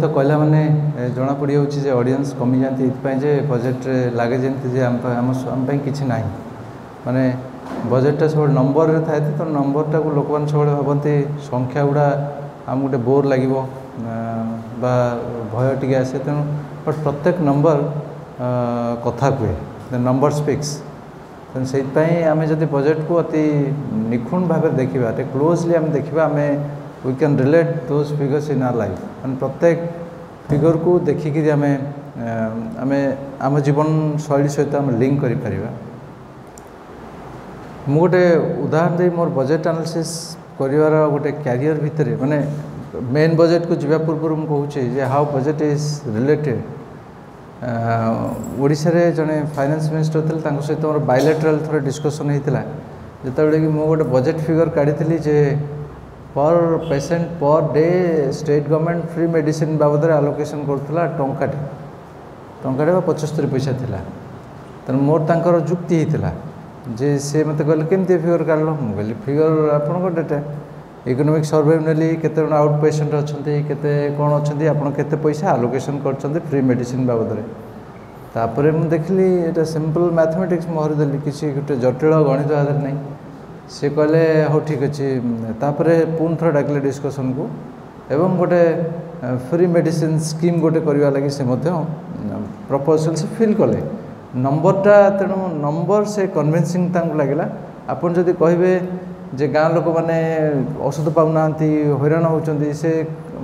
तो कहला माने जना पड़ी जे ऑडियंस कमी जाती ये बजेट लगे जमी आम कि ना माने बजेटा सब नंबर थाए तो नंबरटा को लोक सब भावती संख्या गुड़ा आम गोटे बोर लगे भय टी आसे तेणु बट प्रत्येक नंबर कथा कहे नंबर स्पिक्स तेणु से आम जब बजेट को अति निखुण भाव देखा क्लोजली आम देखा आम we can relate those figures in our life मैंने प्रत्येक फिगर को देखिकी आम आम आम जीवन शैली सहित आम लिंक कर मु गोटे उदाहरण दे मोर बजेट एनालिसिस करिवार गोटे कैरियर भितर माने मेन बजेट को जीवा पूर्व मुझे जे how budget is related Odisha रे जने फाइनेंस मिनिस्टर थे सहित मोर बायलैटरल थोड़े डिस्कसन होता जो कि मुझे गोटे बजेट फिगर काढ़ी जे पर patient per day state government free medicine बाबद आलोकेशन करूला टंकाटे 75 पैसा थिला तेणु मोर तांकर जुक्ति होता जे से मत कहले केमती फिगर काढ़ मुझे कहली फिगर आपन डेटा इकोनॉमिक सर्वे नेली केते आउट पेसेंट अच्छे केते कौन अच्छे आप केते पैसा आलोकेशन कर फ्री मेडिसिन बाबद तापर मुझे देखली ये सिंपल मैथमेटिक्स महरीदेली किसी गोटे जटिल गणित आधार नहीं सी कहले हाँ ठीक अच्छे तापर पुणी थोड़ा डाकिले डिस्कसन को एवं गोटे फ्री मेडिसिन स्कीम गोटे करवा लगी से प्रपोजल से फिल कले नंबरटा तेणु नंबर से कन्विन्सिंग लगे आपन जदि कहे जे गाँ लोक मैंने औषध पाऊना हैरान होती से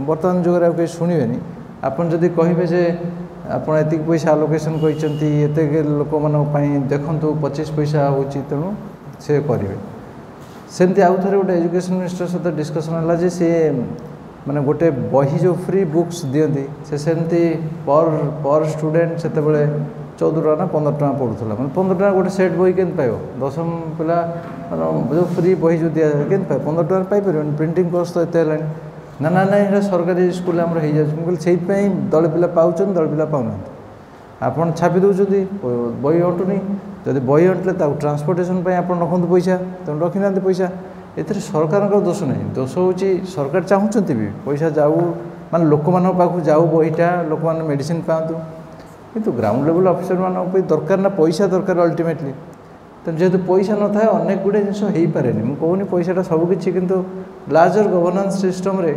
बर्तमान जुगे कहीं शुणे आपन जदि कहे जे आपड़ एति पैसा आलोकेशन करते लोक मानी देखु 25 पैसा हो तेणु से करेंगे सेमती आउ थे गोटे एजुकेशन मिनिस्टर सहित डिस्कसन है सी माने गोटे बही जो फ्री बुक्स दियंती से सेमती पर स्टूडेंट से 14 टका ना 15 टका पड़ूला मैं 15 टका गोटे सेट बही के पाइब 10वीं पिला जो फ्री बही जो दिया के 15 टका पाइपर प्रिंटिंग कॉस्ट तो ये ना ना ना ये सरकारी स्कूल आम हो से दल पिला पाँच दल पिला पाऊना आपड़ छापी दौरान बही अटुनी जब बही अटले ट्रांसपोर्टेशन आप रखु पैसा तेणु रखी ना पैसा ये सरकार दोष नहीं दोष हूँ सरकार चाहूँगी भी पैसा जाऊ माने लोक मान पाखु जाऊ बहीटा लोक मैंने मेडिसिन पातु किंतु ग्राउंड लेवल ऑफिसर मान दरकार ना पैसा दरकार अल्टीमेटली तेणु जेहेतु पैसा न था अनेक गुड़े जिन हो पारे मुझे कहूनी पैसाटा सबकि किंतु लार्जर गवर्नेंस सिस्टम रे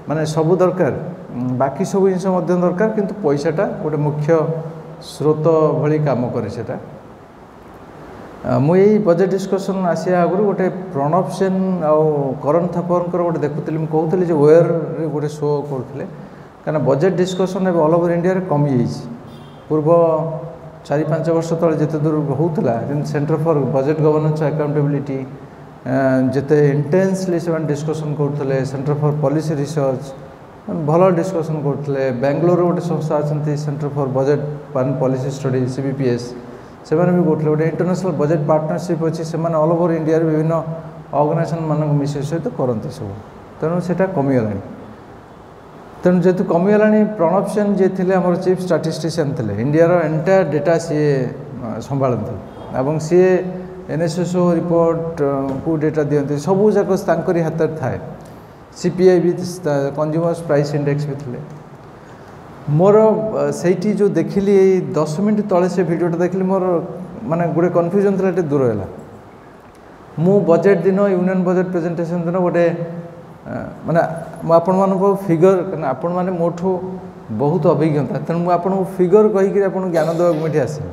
माने सब दरकार बाकी सब जिन दरकार किंतु पैसाटा गोटे मुख्य स्रोत भली काम करे सेटा मुझे बजेट डिस्कसन आसिया आगु गोटे प्रणब सेन आउ करण थापर गोटे देखुली कहूली वेयर गोटे शो करते कहीं budget discussion all over India रे कमी जाइए पूर्व 4-5 वर्ष तले जिते दूर होता centre for budget governance accountability जिते इंटेंसली से डिस्कसन करते सेंटर फॉर पॉलिसी रिसर्च भल डिस्कसन करते बेंगलोर गोटे संस्था अच्छा centre for budget policy study CBPS से भी गोटे गोटे इंटरनेशनल बजेट पार्टनरशिप अच्छी से ऑल ओवर इंडिया विभिन्न ऑर्गेनाइजेशन मान मिसे सहित करते सब तेणु से कमीगला तेणु जेहतु कमीगला प्रणब सेन जी थे आम चीफ स्टाटिस्टिशियन थे इंडिया एंटायर डेटा सी संभालती सी NSSO रिपोर्ट को डेटा दिखती सबू जाक हाथ थाए CPI भी कंज्यूमर्स प्राइस इंडेक्स भी थे मोर से जो देखिली 10 मिनट तले से भिडियोटा देखिली मोर माने गोटे कन्फ्यूजन था दूर है मु बजेट दिन यूनियन बजेट प्रेजेंटेशन दिन गोटे माने आपण मानक फिगर आपण मैंने मोठू बहुत अभिज्ञता तेणु मुझे आपको फिगर कहीकि आपको ज्ञान देवाक मुझे आसे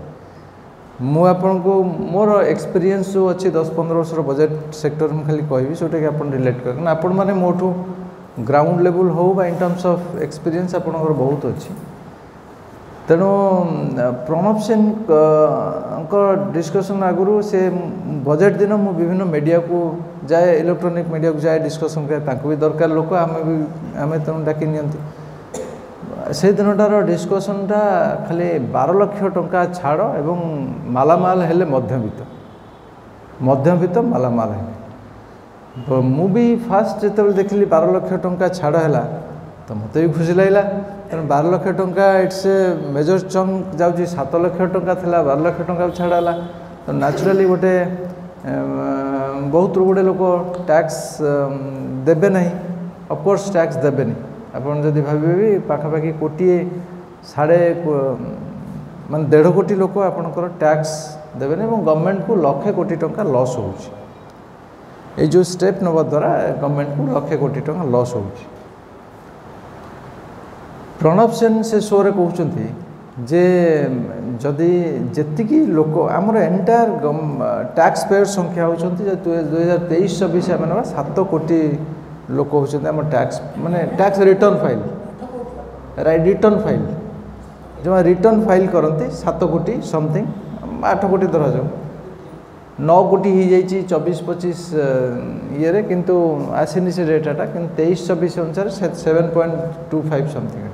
मुझे मोर एक्सपीरियंस जो अच्छी 10-15 वर्ष बजेट सेक्टर में खाली कहि जोटा कि आप रिलेट कर आपण मैंने मोठू ग्राउंड लेवल हो इन टर्म्स ऑफ एक्सपीरियंस आपंकर बहुत अच्छी तेणु प्रणब सेन डिस्कसन आगु से बजेट दिन मु विभिन्न मीडिया को जाए इलेक्ट्रॉनिक मीडिया को जाए डिस्कसन करे भी दरकार लोक आम तेणु डाक से दिनटार डिस्कसनटा खाली 12 लाख टंका छाड़ एवं मालामाल हेले मध्यवित्त मालामाल है मु भी फास्ट जो देखिली 12 लाख टंका छाड़ है तो मत भी खुशी लगे तेणु 12 लाख टंका इट्स ए मेजर चंक जाऊँगी 7 लाख टंका था 12 लाख टंका छाड़ा तो नेचुराली गोटे बहुत गुड़े लोक टैक्स देवे ना ऑफकोर्स टैक्स देवे आपन जदि भाबे भी पाखापाखि कोटिए साढ़े मान 1.5 कोटी लोक आपनकर टैक्स देबे और गवर्नमेंट को लाख कोटी टंका लॉस होउछि ए जो स्टेप नवा द्वारा गवर्नमेंट को लाख कोटी टंका लॉस होउछि प्रणब सेन से शो रे कहउछंती जे जदि जेतिकी लोक आमर एंटायर टैक्स पेयर संख्या होउछंती जे 2023-24 माने 7 कोटी लोक होउछंती आम टैक्स माने टैक्स रिटर्न फाइल जो रिटर्न फाइल करती 7 कोटी समथिंग 8 कोटी धरा जाओ 9 कोटी हो जाए 24-25 ये किंतु आसनी से डेटाटा कि 23-24 अनुसार 7.25 समथिंग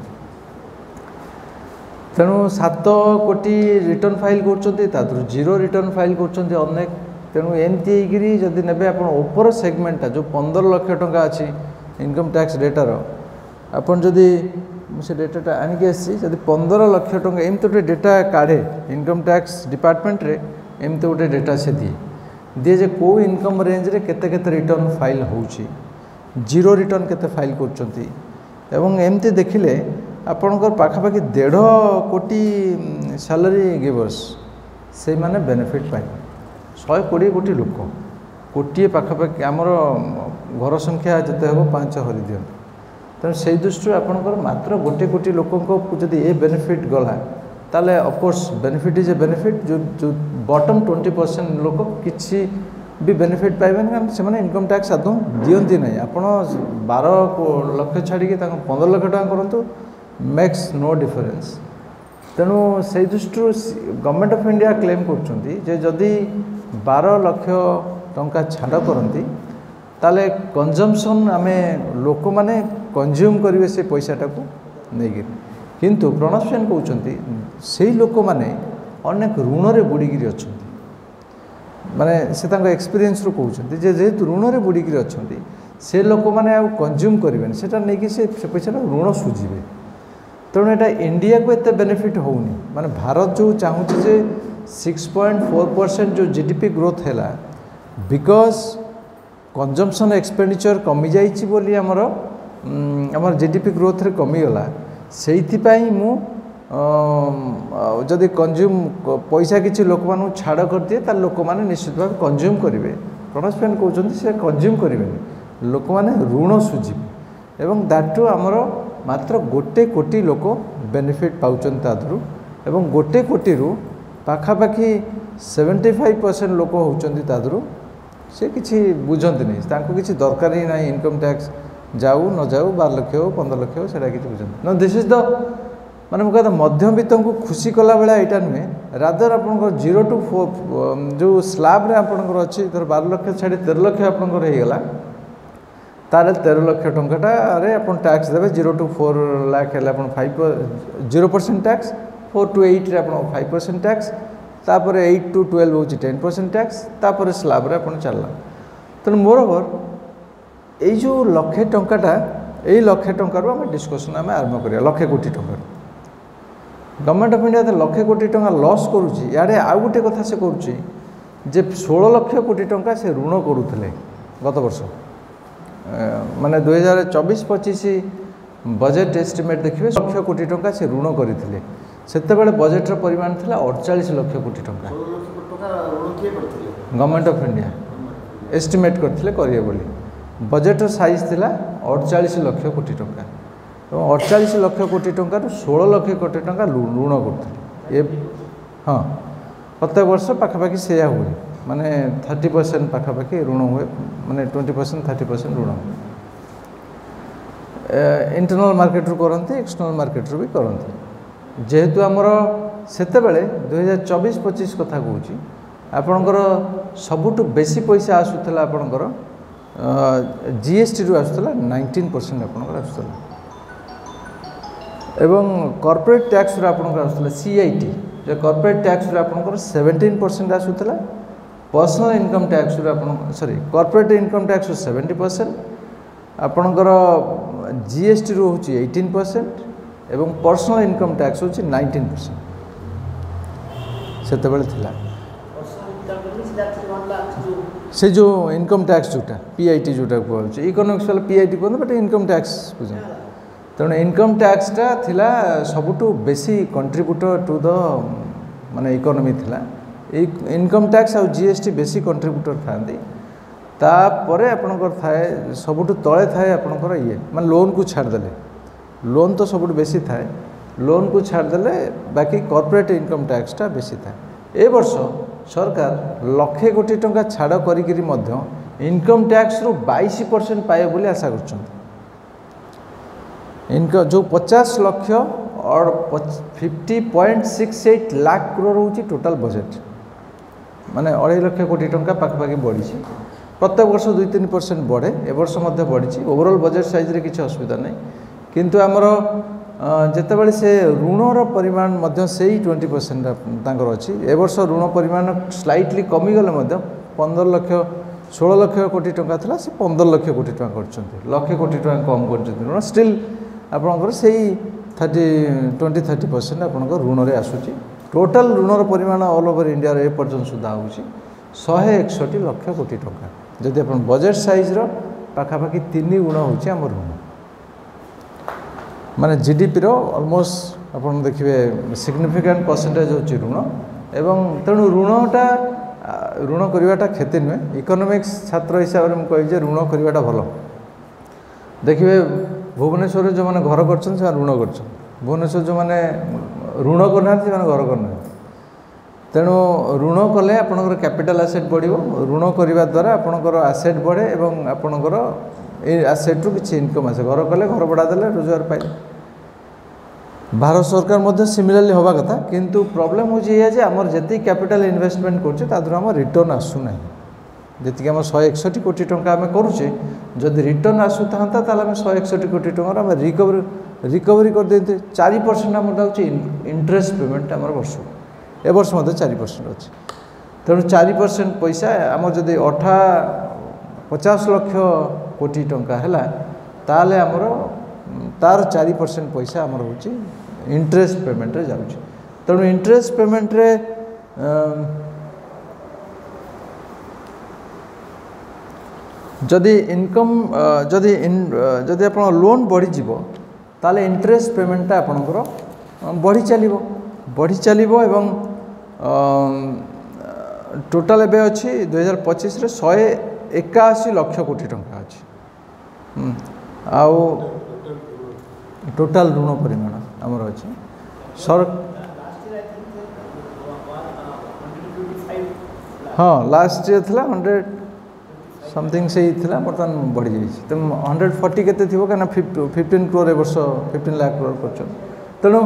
तेणु 7 कोटी रिटर्न फाइल कर जीरो रिटर्न फाइल कर तेणु एमती जदि ने आप ओपर सेगमेंटा जो 15 लाख टंका अच्छी इनकम टैक्स डेटार आपन जदि से डेटाटा आनिक जब 15 लाख टंका एमती गोटे डेटा काढ़े इनकम टैक्स डिपार्टमेंट रे एमती गोटे डेटा से दिए जे को इनकम रेंज रे केते केते रिटर्न फाइल होउची जीरो रिटर्न केते फाइल करचंती एवं एमती देखिले आपनकर पाखापाखि 1.5 कोटी सैलरी गिवर्स से माने बेनिफिट पाए 120 कोटी लोक कोटी पाखापाखि आमर घर संख्या जते हम 5 हरि दियन तेणु से दृष्टि आपंकर मात्र 1 कोटी लोक जदि ए बेनिफिट गला ताले of course benefit is a benefit जो बॉटम 20% लोक किसी भी बेनिफिट पाइबे कारण से इनकम टैक्स आदौ दियंती नहीं आपड़ 12 लाख छाड़ी 15 लाख टका करूँ मेक्स नो डिफरेंस तेणु से दृष्टि गवर्नमेंट ऑफ इंडिया क्लेम करदी 12 लाख टंका छाड़ करती ताले कंजम्पशन आमे लोक माने कंज्यूम करेंगे से पैसाटा को नहीं किंतु प्रणब सेन कहते से लोक मैंने अनेक ऋण रे बुड़ीकी अच्छा माने से एक्सपीरियंस रू कहते जेहेतु ऋण रे बुड़ीकी अच्छा से लोक मैंने कंज्यूम करेंगे से पैसा ऋण सुझे तेणु यहाँ इंडिया को एत बेनिफिट होनी माने भारत जो चाहूँचे 6.4% जो जीडीपी ग्रोथ है बिकॉज कंजम्पशन एक्सपेंडिचर कमी जाइए बोली आमर जीडीपी ग्रोथ रे कमीगला से जदि कंज्यूम पैसा किसी लोक मान छाड़ कर दिए तार लोक मैंने निश्चित भाव कंज्यूम करेंगे प्रणब सेन कहते से कंज्यूम करेंगे लोक मैंने ऋण सुझे एवं दैट आमर मात्र 1 कोटी लोक बेनिफिट पाउछन तादरू एवं 1 कोटी रु पाखापाखि 75% लोक होउछन्ती तादरू से किसी बुझंती नहीं तांको किसी दरकार ही नहीं इनकम टैक्स जाऊ न जाऊ 12 लाख हो 15 लाख हो से किसी बुझंती नो दिस इज द माने मुझे कहता मध्यवित्त को खुशी कला बेला यहाँ नुहे रादर आप 0 to 4 जो स्लाब रे आपंकर अच्छी धर 12 लाख छाड़ी 13 लाख आपंकर होगा तारे 13 लाख टंकाटा आप टैक्स देवे 0 to 4 लाख है 0% टैक्स 4 to 8 रे 5% टैक्स तापर 8 to 12 हूँ 10% टैक्स तापर स्लाब रे 4 लाख तेणु मोर ओवर ये जो लक्षे टंकाटा यही लक्षे टंकार आम डिस्कसन आम आरंभ करिया लक्षे कोटी टंकार गवर्नमेंट ऑफ इंडिया 1 लाख कोटी टंका लॉस करुच्ची याडे आउ गोटे कथा से करुच्ची जे 16 लाख कोटी टंका से ऋण करुले गत वर्ष माने 2024-25 बजेट एस्टिमेट देखिए 1 लाख कोटी टंका से ऋण करते सेतेबेले बजेटर परिमाण था 48 लाख कोटी टंका गवर्नमेंट ऑफ इंडिया एस्टिमेट करते करिए बोली बजेटर साइज थिला 48 लाख कोटी टंका 48 लाख कोटी टंका 16 लाख कोटी टंका ऋण करते हाँ प्रत्येक वर्ष पाखापाखि से हुए माने 30% पाखापाखि ऋण हुए माने 20% 30% ऋण इंटरनल मार्केट रू करते एक्सटर्नल मार्केट रू भी करते जेहेतु आमर सेतेबेले 2024-25 कथा कहूँ आपणकर सबुठु बेसी पैसा आसूला आपणकर जीएसटी रू आसूला 19% आपणकर आसूला एवं कॉर्पोरेट टैक्स रू आपणकर आसूला सीआईटी जो कॉर्पोरेट टैक्स रू आपणकर 17% आसूला पर्सनल इनकम टैक्स रू आपण सॉरी कॉर्पोरेट इनकम टैक्स 70% आपणकर जीएसटी रू होची 18% एवं पर्सनल इनकम टैक्स होची 19% सेतेबेले थिला से जो इनकम टैक्स जोटा पीआईटी जोटा कहूँ इकोनॉमिक्स वाला पीआईटी कहते बट इनकम टैक्स बुझे तेणु इनकम टैक्सटा थिला सबुठु बेसी कंट्रीब्यूटर टू द माने इकोनॉमी थिला इनकम टैक्स और जीएसटी बेसी कंट्रीब्यूटर थांती तापर आपणकर थाए सबुठु तले थाए आपणकर ये माने लोन को छाड़देले लोन तो सबुठु बेसी थाए लोन को छाड़देले बाकी कॉर्पोरेट इनकम टैक्सटा बेसी थाए ए वर्ष सरकार 1,00,000 कोटी टंका छाड़ करिकिरी मध्य इनकम टैक्स रु 22% पाए बोली आशा करछन इनका जो 50 लाख और 50.68 लाख करोड़ होची टोटल बजेट माने 2.5 लाख कोटी टंका पाखपाखि बढ़ी प्रत्येक वर्ष 2-3% बढ़े ए वर्ष मध्य बढ़ी ओवरऑल बजेट साइज रे किसी असुविधा नहीं किंतु आमर जितेबाला से ऋणर परिमाण मध्य से 20% तांकर अच्छी ए वर्ष ऋण परिमाण स्लाइटली कमीगले 15 लाख 16 लाख कोटी टंका था से 15 लाख कोटी टंका करछन्ते लाख कोटी टंका कम करछन्ते ऋण स्टिल आपनकर सेही 20-30% आपनकर ऋण रे आसुची टोटल ऋणर परिमाण ऑल ओवर इंडिया रे पर्यंत सुधा होची 161 लाख कोटी टंका जदि अपन बजेट साइज रो पाखापाखि 3 गुण होची हमर ऋण माने जीडीपी रो ऑलमोस्ट अपन देखिबे सिग्निफिकेंट परसेंटेज होची ऋण एवं तेणु ऋणटा ऋण करवाटा क्षति नुहे इकोनॉमिक्स छात्र हिसाब से मुझे कहे ऋण करवाटा भल देखिए भुवनेश्वर जो मैंने घर कर ऋण कर भुवनेश्वर जो मैंने ऋण करना घर करना तेणु ऋण कले आपणकर कैपिटल एसेट बढ़ो ऋण करने द्वारा आपणकर एसेट बढ़े और आपणकर एसेट रु किसी इनकम आसे घर कले घर भड़ा देले रोजगार पाइले भारत सरकार मध्य सिमिलरली हवा कथा किंतु प्रॉब्लम हो जे आमर जति कैपिटल इन्वेस्टमेंट करछे तादर हम रिटर्न आसु नहीं जति आम 161 कोटी टंका आम करुचे जदि रिटर्न आसु थांता ताले हम 161 कोटी टंका आम रिकवरी कर देते 4% आम दाउचे इंटरेस्ट पेमेंट आम वर्ष ए वर्ष मध्य 4% अच्छे तेणु 4% पैसा आम जदि 50 लाख कोटी टंका है ताले आमर तार 4% पैसा आमर होची इंटरेस्ट पेमेंट रे जाउची तेणु इंटरेस्ट पेमेंट रे जदि इनकम जदि आप लोन बढ़ी जीवो ताले इंटरेस्ट पेमेंटा आपणकर बढ़ी चलिबो एवं टोटल एबे अछि 2025 रे 181 लाख कोटी टंका अछि आउ टोटल ऋण परिमाण आमर अच्छे सर हाँ लास्ट ईयर था 100 समथिंग से ही था बर्तमान बढ़ी जाइए तो 140 केते थी क्या 15 करोड़ वर्ष 15 लाख करोड़ कर तेणु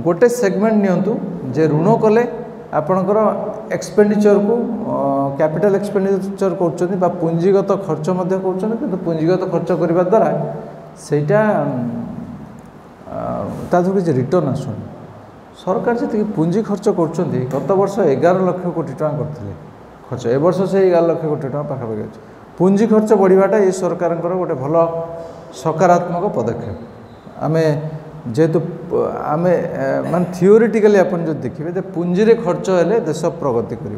गोटे सेगमेंट नियंतु जे ऋण कले आपणकर एक्सपेंडिचर को कैपिटल एक्सपेंडिचर कर पुंजीगत खर्च कर पुंजीगत खर्च करने द्वारा सेटा तादू किसी रिटर्न आसुन सरकार जी पुंजी खर्च कर गत वर्ष 11 लाख कोटी टका करते खर्च ए वर्ष से 11 लाख कोटी टका पाखापाखि अच्छे पुंजी खर्च बढ़ाटा ये सरकार गोटे भल सकारात्मक पदक्षेप आम जेहेतु आम मान थियोरिटिकली अपन जो देखिए तो पुंजी रे खर्च हेले देश प्रगति कर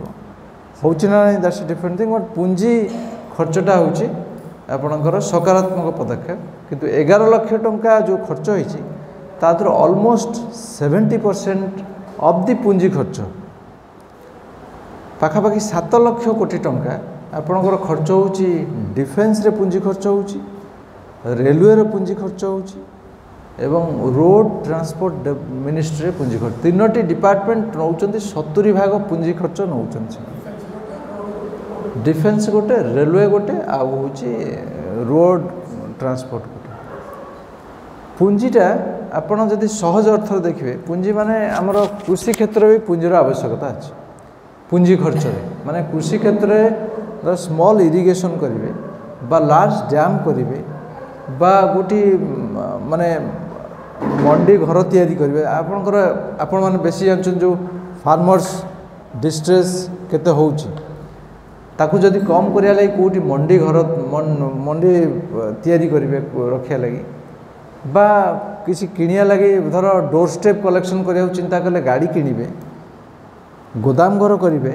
ना दैट्स डिफरेंट थिंग बट पुंजी खर्चटा होची आपणकर सकारात्मक पदक्षेप किंतु 11 लाख टंका जो खर्च होती तादर ऑलमोस्ट 70% ऑफ दी पुंजी खर्च पाखापाखि 7 लाख कोटी टंका आपणकर खर्च होची डिफेन्स रे पुंजी खर्च होची रेलवे रे पुंजी खर्च होची एवं रोड ट्रांसपोर्ट मिनिस्ट्री पुंजी खर्च तीनोटी डिपार्टमेंट नौचंती 70% पुंजी खर्च नौचंती डिफेन्स गोटे रेलवे गोटे आउ होची रोड ट्रांसपोर्ट गोटे पुंजीटा आपण जदि सहज अर्थ देखिए पुंजी माने आमर कृषि क्षेत्र भी पुंजीर आवश्यकता अच्छे पुंजी खर्च माने कृषि क्षेत्र में स्मॉल इरिगेशन करेंगे बा लार्ज डैम करेंगे बा गोटी माने मंडी घर तैयारी करेंगे आपणकर आपण मैंने बेसी जानते जो फार्मर्स डिस्ट्रेस केते होउची ताकू जदि कम करिया लगी कोटी मंडी घर मंडी तैयारी करेंगे रखिया लगी बा किसी किनिया लगी धर डोर स्टेप कलेक्शन करिया चिंता कले गाड़ी किनिबे गोदाम घर करेंगे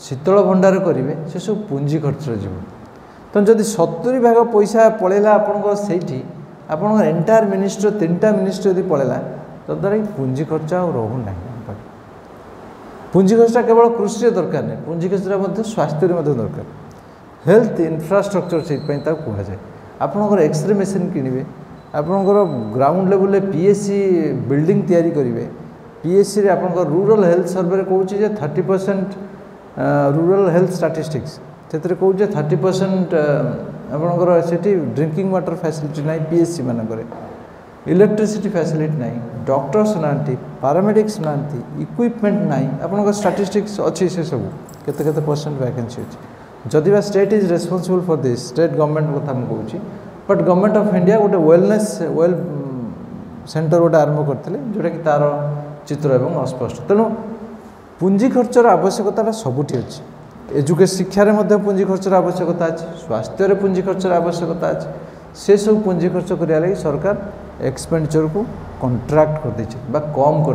शीतल भंडार करेंगे से सब पुंजी खर्च जीव तो जदि 70% पैसा पड़ेगा आपंकर से आपन एंटायर मिनिस्टर 3टा मिनिस्टर यदि पड़ेगा तद्वारा पुंजी खर्च आ रोना पुंजी खर्चा केवल कृषि दरकार नहीं पुंजी खर्चा स्वास्थ्य दरकार हेल्थ इंफ्रास्ट्रक्चर से कहुए आपणकर एक्सरे मेसीन किणवे आपणकर ग्राउंड लेवल पीएससी बिल्डिंग तैयारी करेंगे पीएससी रे आपणकर रूरल हेल्थ सर्वे कहूँ 30% रूरल हेल्थ स्टैटिस्टिक्स से कहूँ 30% आपणकर से ड्रिंकिंग वाटर फैसिलिटी ना पीएससी मानक इलेक्ट्रिसिटी फैसिलिटी ना डॉक्टर्स ना पैरामेडिक्स ना इक्विपमेंट ना आपणकर स्टैटिस्टिक्स अच्छी से सब केते परसेंट वैकेंसी अच्छी जदिवा state is responsible for this state government कथा मुझे कहूँ बट गवर्नमेंट ऑफ इंडिया गोटे वेलनेस वेल सेंटर गोटे आरंभ करते जोटा कि तार चित्र एवं अस्पष्ट तेणु पुंजी खर्चर आवश्यकता सबुठी अच्छी एजुकेशन शिक्षार पुंजी खर्चर आवश्यकता अच्छी स्वास्थ्य पुंजी खर्चर आवश्यकता अच्छी से सब पुंजी खर्च करने लगी सरकार एक्सपेंडिचर को कंट्राक्ट कर कम कर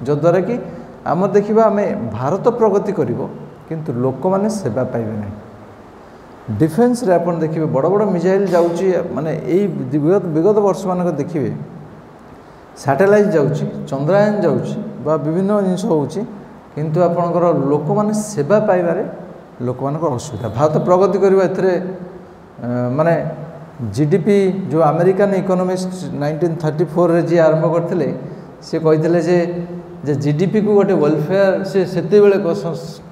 जद्वारा कि आम देखा आम भारत प्रगति कर किंतु लोक मैंने सेवा पाइबे नहीं डिफेन्स रे अपन देखिए बड़ बड़ मिसाइल जाऊँगी माने विगत वर्ष मान देखिए सैटेलाइट जाऊँगी चंद्रयान जाऊँगी विभिन्न जिनस होची किंतु आपणकर लोक मैंने सेवा पाइबारे लोक मान असुविधा भारत प्रगति करवा माने जीडीपी जो अमेरिकन इकोनॉमिस्ट 1934 रे जी आरंभ करते सी कहते जे जीडीपी को गोटे वेलफेयर से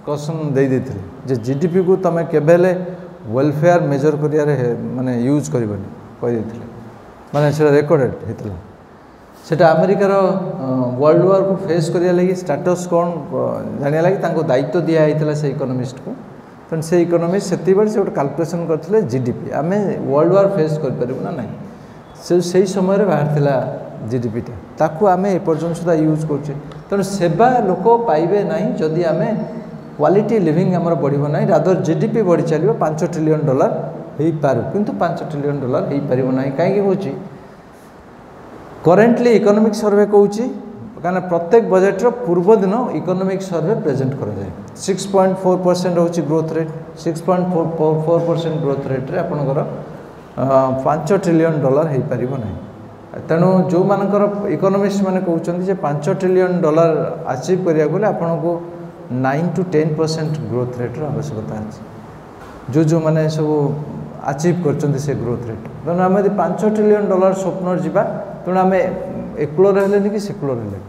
कसन दे देते जे जीडीपी को तुम केबेले वेलफेयर मेजर करियारे माने यूज करबनी कहि देथिले माने सेटा रेकॉर्डेड हेतला सेटा अमेरिकार वर्ल्ड वार को फेस करिया लगी स्टेटस कोन जानिया लगी तांको दायित्व दिया हेतला से इकोनॉमिस्ट को तन से इकोनॉमिस्ट सेति बेर से गोटे कैलकुलेशन करथिले जीडीपी आमे वर्ल्ड वार फेस कर परबो ना नहीं से समय रे बाहर थिला जीडीपी ताकू आमे ए पर्यंत सुधा यूज करछे तन सेवा लोक पाइबे नहीं जदि आमे क्वालिटी लिविंग आमर बढ़िबो नहीं रादर जीडीपी बढ़ी चलियो $5 ट्रिलियन हो पार किंतु $5 ट्रिलियन हो पारिबो नहीं कहीं होची करेंटली इकोनॉमिक सर्वे कहूँ कारण प्रत्येक बजेट पूर्व दिन इकोनॉमिक सर्वे प्रेजेंट करा जाए 6.4% होची ग्रोथ रेट 6.4% ग्रोथ रेट रे आपनकर $5 ट्रिलियन हो पारिबो नहीं तेणु जो मानकर इकोनॉमिस्ट माने कहउछन्ति जे $5 ट्रिलियन अचीव करिया गले आपनको 9 to 10% ग्रोथ रेट आवश्यकता अच्छी जो मैंने सब अचीव कर से ग्रोथ रेट तेणु आम यदि $5 ट्रिलियन स्वप्न जावा तेणु आम एकूल रही कि सेकुलर रहे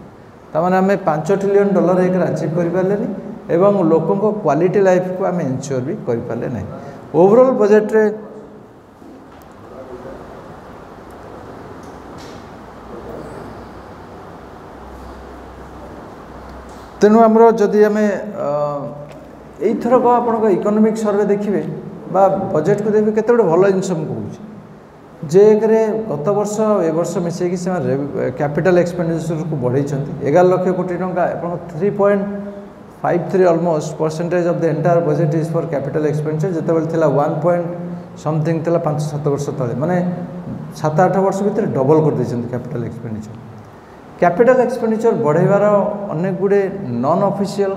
ताने आम $5 ट्रिलियन एक अचीव कर एवं लोकों क्वालिटी लाइफ को आम इनश्योर भी करें ना ओवरऑल बजेट रे तेणु आमर जदि आम यथरक आप इकोनॉमिक सर्वे देखिए बजेट को देखिए केते भल जिन कहूँ जे गत वर्ष ए वर्ष मिसेकी से कैपिटल एक्सपेंडिचर को बढ़ई 11 लाख कोटी टंका 3.53 almost percentage of the entire budget is for capital expenditure जितेबाला थिला 1 पॉइंट समथिंग थिला 5-7 वर्ष तले माने 7-8 वर्ष भीतर डबल कर देछन कैपिटल कैपिटल एक्सपेंडिचर बढ़ेबार अनेक गुड़े नॉन ऑफिशियल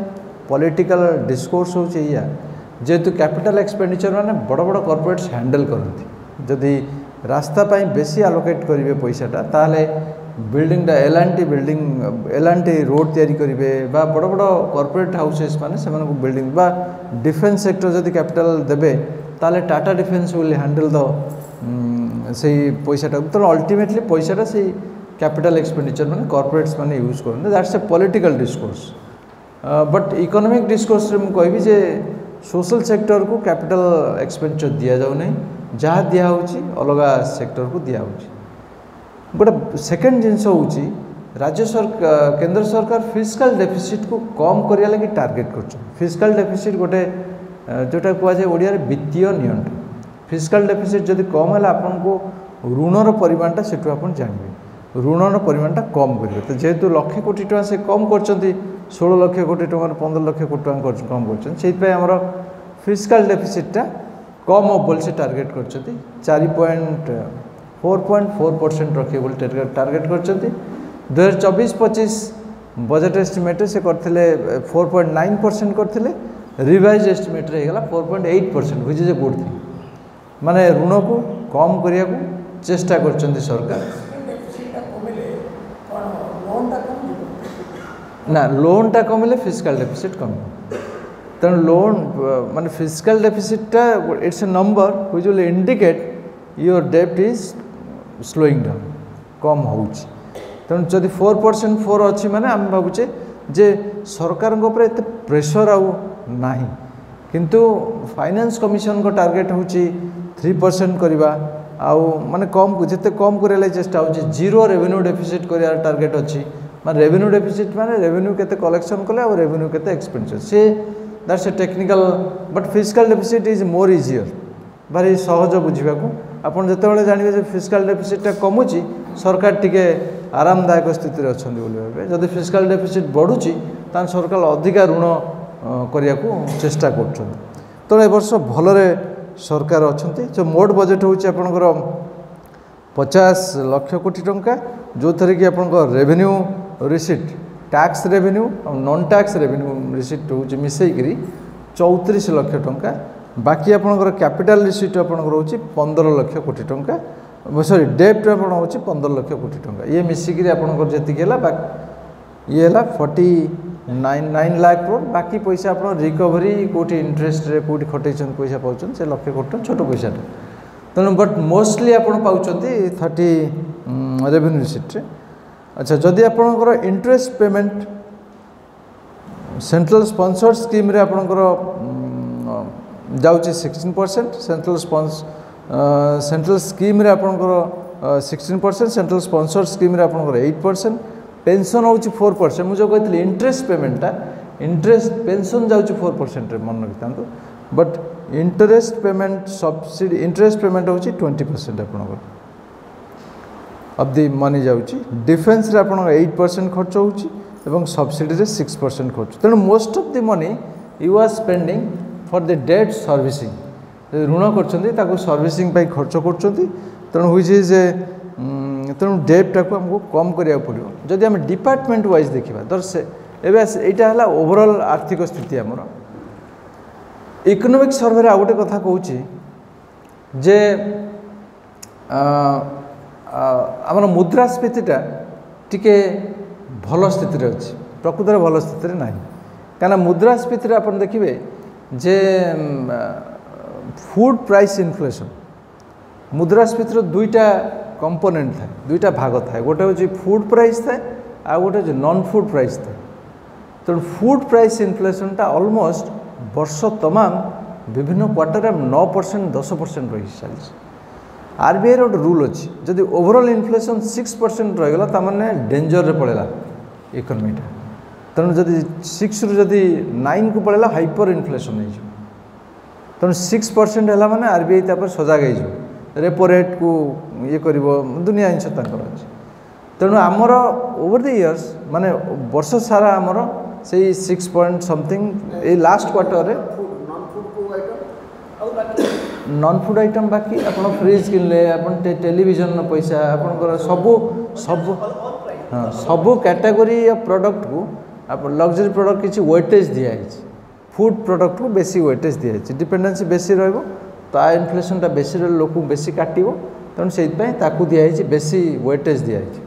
पॉलिटिकल डिस्कोर्स होचे या जेतु कैपिटल एक्सपेंडिचर माने बड़ बड़ कॉर्पोरेट्स हैंडल करती जदि रास्ता पाई बेसी आलोकेट करेंगे पैसाटा ताले building L&T building L&T road तैयारी करेंगे बड़ बड़ कॉर्पोरेट हाउसेस माने से बिल्डिंग बा डिफेन्स सेक्टर जदि कैपिटल देबे ताले Tata defence will handle the से पैसाटा तो अल्टीमेटली पैसाटा से कैपिटल एक्सपेंडिचर माने कॉर्पोरेट्स माने यूज करते that's a political discourse but economic discourse रे मु कहबी जे सोशल सेक्टर को कैपिटल एक्सपेंडिचर दिया जाउ नहीं जहाँ दिया अलग सेक्टर को दिया गोटे सेकेंड जिनस हूँ राज्य सरकार केंद्र सरकार फिस्कल डेफिसिट को कम करिया लगी टार्गेट कर फिस्कल डेफिसिट गोटे जोटा कहुए ओडिया वित्तीय नियंत्रण फिस्कल डेफिसिट जदि कम है आपन को ऋणर परिमाणटा से जानवे ऋणर परिमाणटा कम करेंगे तो जेहेतु लक्षे कोटी टका से कम कर 16 लाख कोटी टका 15 लाख कोटी टका कम कर फिस्कल डेफिसिटा कम हो बोल से टार्गेट कर 4.4% रखिए बोल टार्गेट कर 2024-25 बजेट एस्टिमेट से करथिले 4.9% करथिले रिवाइज एस्टिमेट रे गला 4.8% which is a good thing माने ऋण को कम करिया को चेष्टा करछन्ती सरकार ना लोनटा कमिले फिस्कल डेफिसिट कम तेणु लोन माने फिस्कल डेफिसिटा it's a number which will indicate your डेब्ट इज स्लोइंग डाउन कम होउची तेणु जदि 4% 4 अच्छी माने आम भावुचे जे सरकार एत प्रेसर आउ नाही किंतु फाइनेंस कमिशन को टार्गेट होची 3% करवा आउ माने कम जिते कम करे चेष्टा होची जीरो रेवेन्यू डेफिसिट करिया टार्गेट अच्छी माने रेवेन्यू डेफिसिट माने रेवेन्यू केते कलेक्शन कले और रेवेन्यू केते एक्सपेंडिचर से that's a technical but fiscal deficit is more easier भारी सहज बुझा को आपन जते जानवे जे फिस्कल डेफिसिटा कमुची सरकार टिके आरामदायक स्थिति अच्छा बोलिए जदि फिस्कल डेफिसिट बढ़ुची तान सरकार अधिका ऋण करने को चेष्टा कर तो ए वर्ष भलरे सरकार अच्छा जो मोट बजेट हूँ आपंकर 50 लाख कोटी टंका जो थी कि आप रेवेन्यू रिसीट टैक्स रेवेन्यू और नॉन टैक्स रेवेन्यू रिसीट हूँ मिसेकरी 34 लाख टंका बाकी आपंकर कैपिटल रिसीट आपंकर हूँ 15 लाख कोटी टंका सॉरी डेब्ट आप हूँ 15 लाख कोटी टंका ये मिसिकी आपंकर जी ये है 49 लाख करोड़ बाकी पैसा आप रिकवरी कौटी इंटरेस्ट रे कौटी खटे पैसा पाँच से लक्षे कोटी छोट पैसा तेणु बट मोस्टली आप पाँच 30 रेवेन्यू रिसीट अच्छा जदि आपंकर interest payment central sponsored scheme रे आपंकर जाउची 16% सेंट्रल स्कीम रे आपंकर 16% सेंट्रल स्पॉन्सर्ड स्कीम रे आपंकर 8% पेंशन हूँ 4% मुझे कहती इंटरेस्ट पेमेंटा इंटरेस्ट पेंशन जाऊँगी 4% मन रखता but interest payment subsidy interest payment हूँ 20% आपंकर ऑफ द मनी जाऊँगी डिफेन्स रे आप 8% खर्च होगी सब्सिडी रे 6% खर्च तेणु most of the money you are spending for the debt servicing ऋण कर सर्विसिंग खर्च कर तेणु हुई जे तेणु डेब्टा को हमको कम करिया पड़ो जदि आम डिपार्टमेंट वाइज देखा धर से एवं है ओवरऑल आर्थिक स्थिति आमर इकोनॉमिक सर्वे आ गोटे कथा कहूँ जे आमर मुद्रास्फीतिटा टिके भल स्थिति अच्छी प्रकृत में भल स्थिति ना कहीं मुद्रास्फीति आप देखिए जे फूड प्राइस इन्फ्लेशन मुद्रास्फीतिर दुईटा कंपोनेंट था दुईटा भाग था गोटे हूँ फूड प्राइस था आ गोटे हूँ नॉन फूड प्राइस था तेणु फूड प्राइस इन्फ्लेशनटा ऑलमोस्ट वर्ष तमाम विभिन्न क्वार्टर 9% 10% रही चली आरबीआई गोटे रूल अच्छी जदि ओवरऑल इन्फ्लेशन 6% रहीगला ताने डेंजर रे पड़ेगा इकोनॉमीटा तेणु जदि 6 रु जदि 9 को पड़ेगा हाइपर इन्फ्लेशन हो तेणु 6% है माने आरबीआई सजाग हो रेपो रेट को ये कर दुनिया जिनस अच्छी तेणु आमर ओवर द इयर्स माने वर्ष सारा आमर से 6 पॉइंट समथिंग ये लास्ट क्वार्टर रे नॉन फूड आइटम बाकी आपन फ्रिज किनले आपन टेलीविजन पैसा आपन सबू सबू हाँ सबू कैटेगरी ऑफ प्रोडक्ट को आप लग्जरी प्रोडक्ट किसी वेटेज दिखाई फूड प्रोडक्ट को बेसी वेटेज दिखाई डिपेंडेंसी बेसी रहिबो तो आ इन्फ्लेशनटा बेसी लोक बेसी काटिबो तेणु से दिखाई बेसी वेटेज दिखाई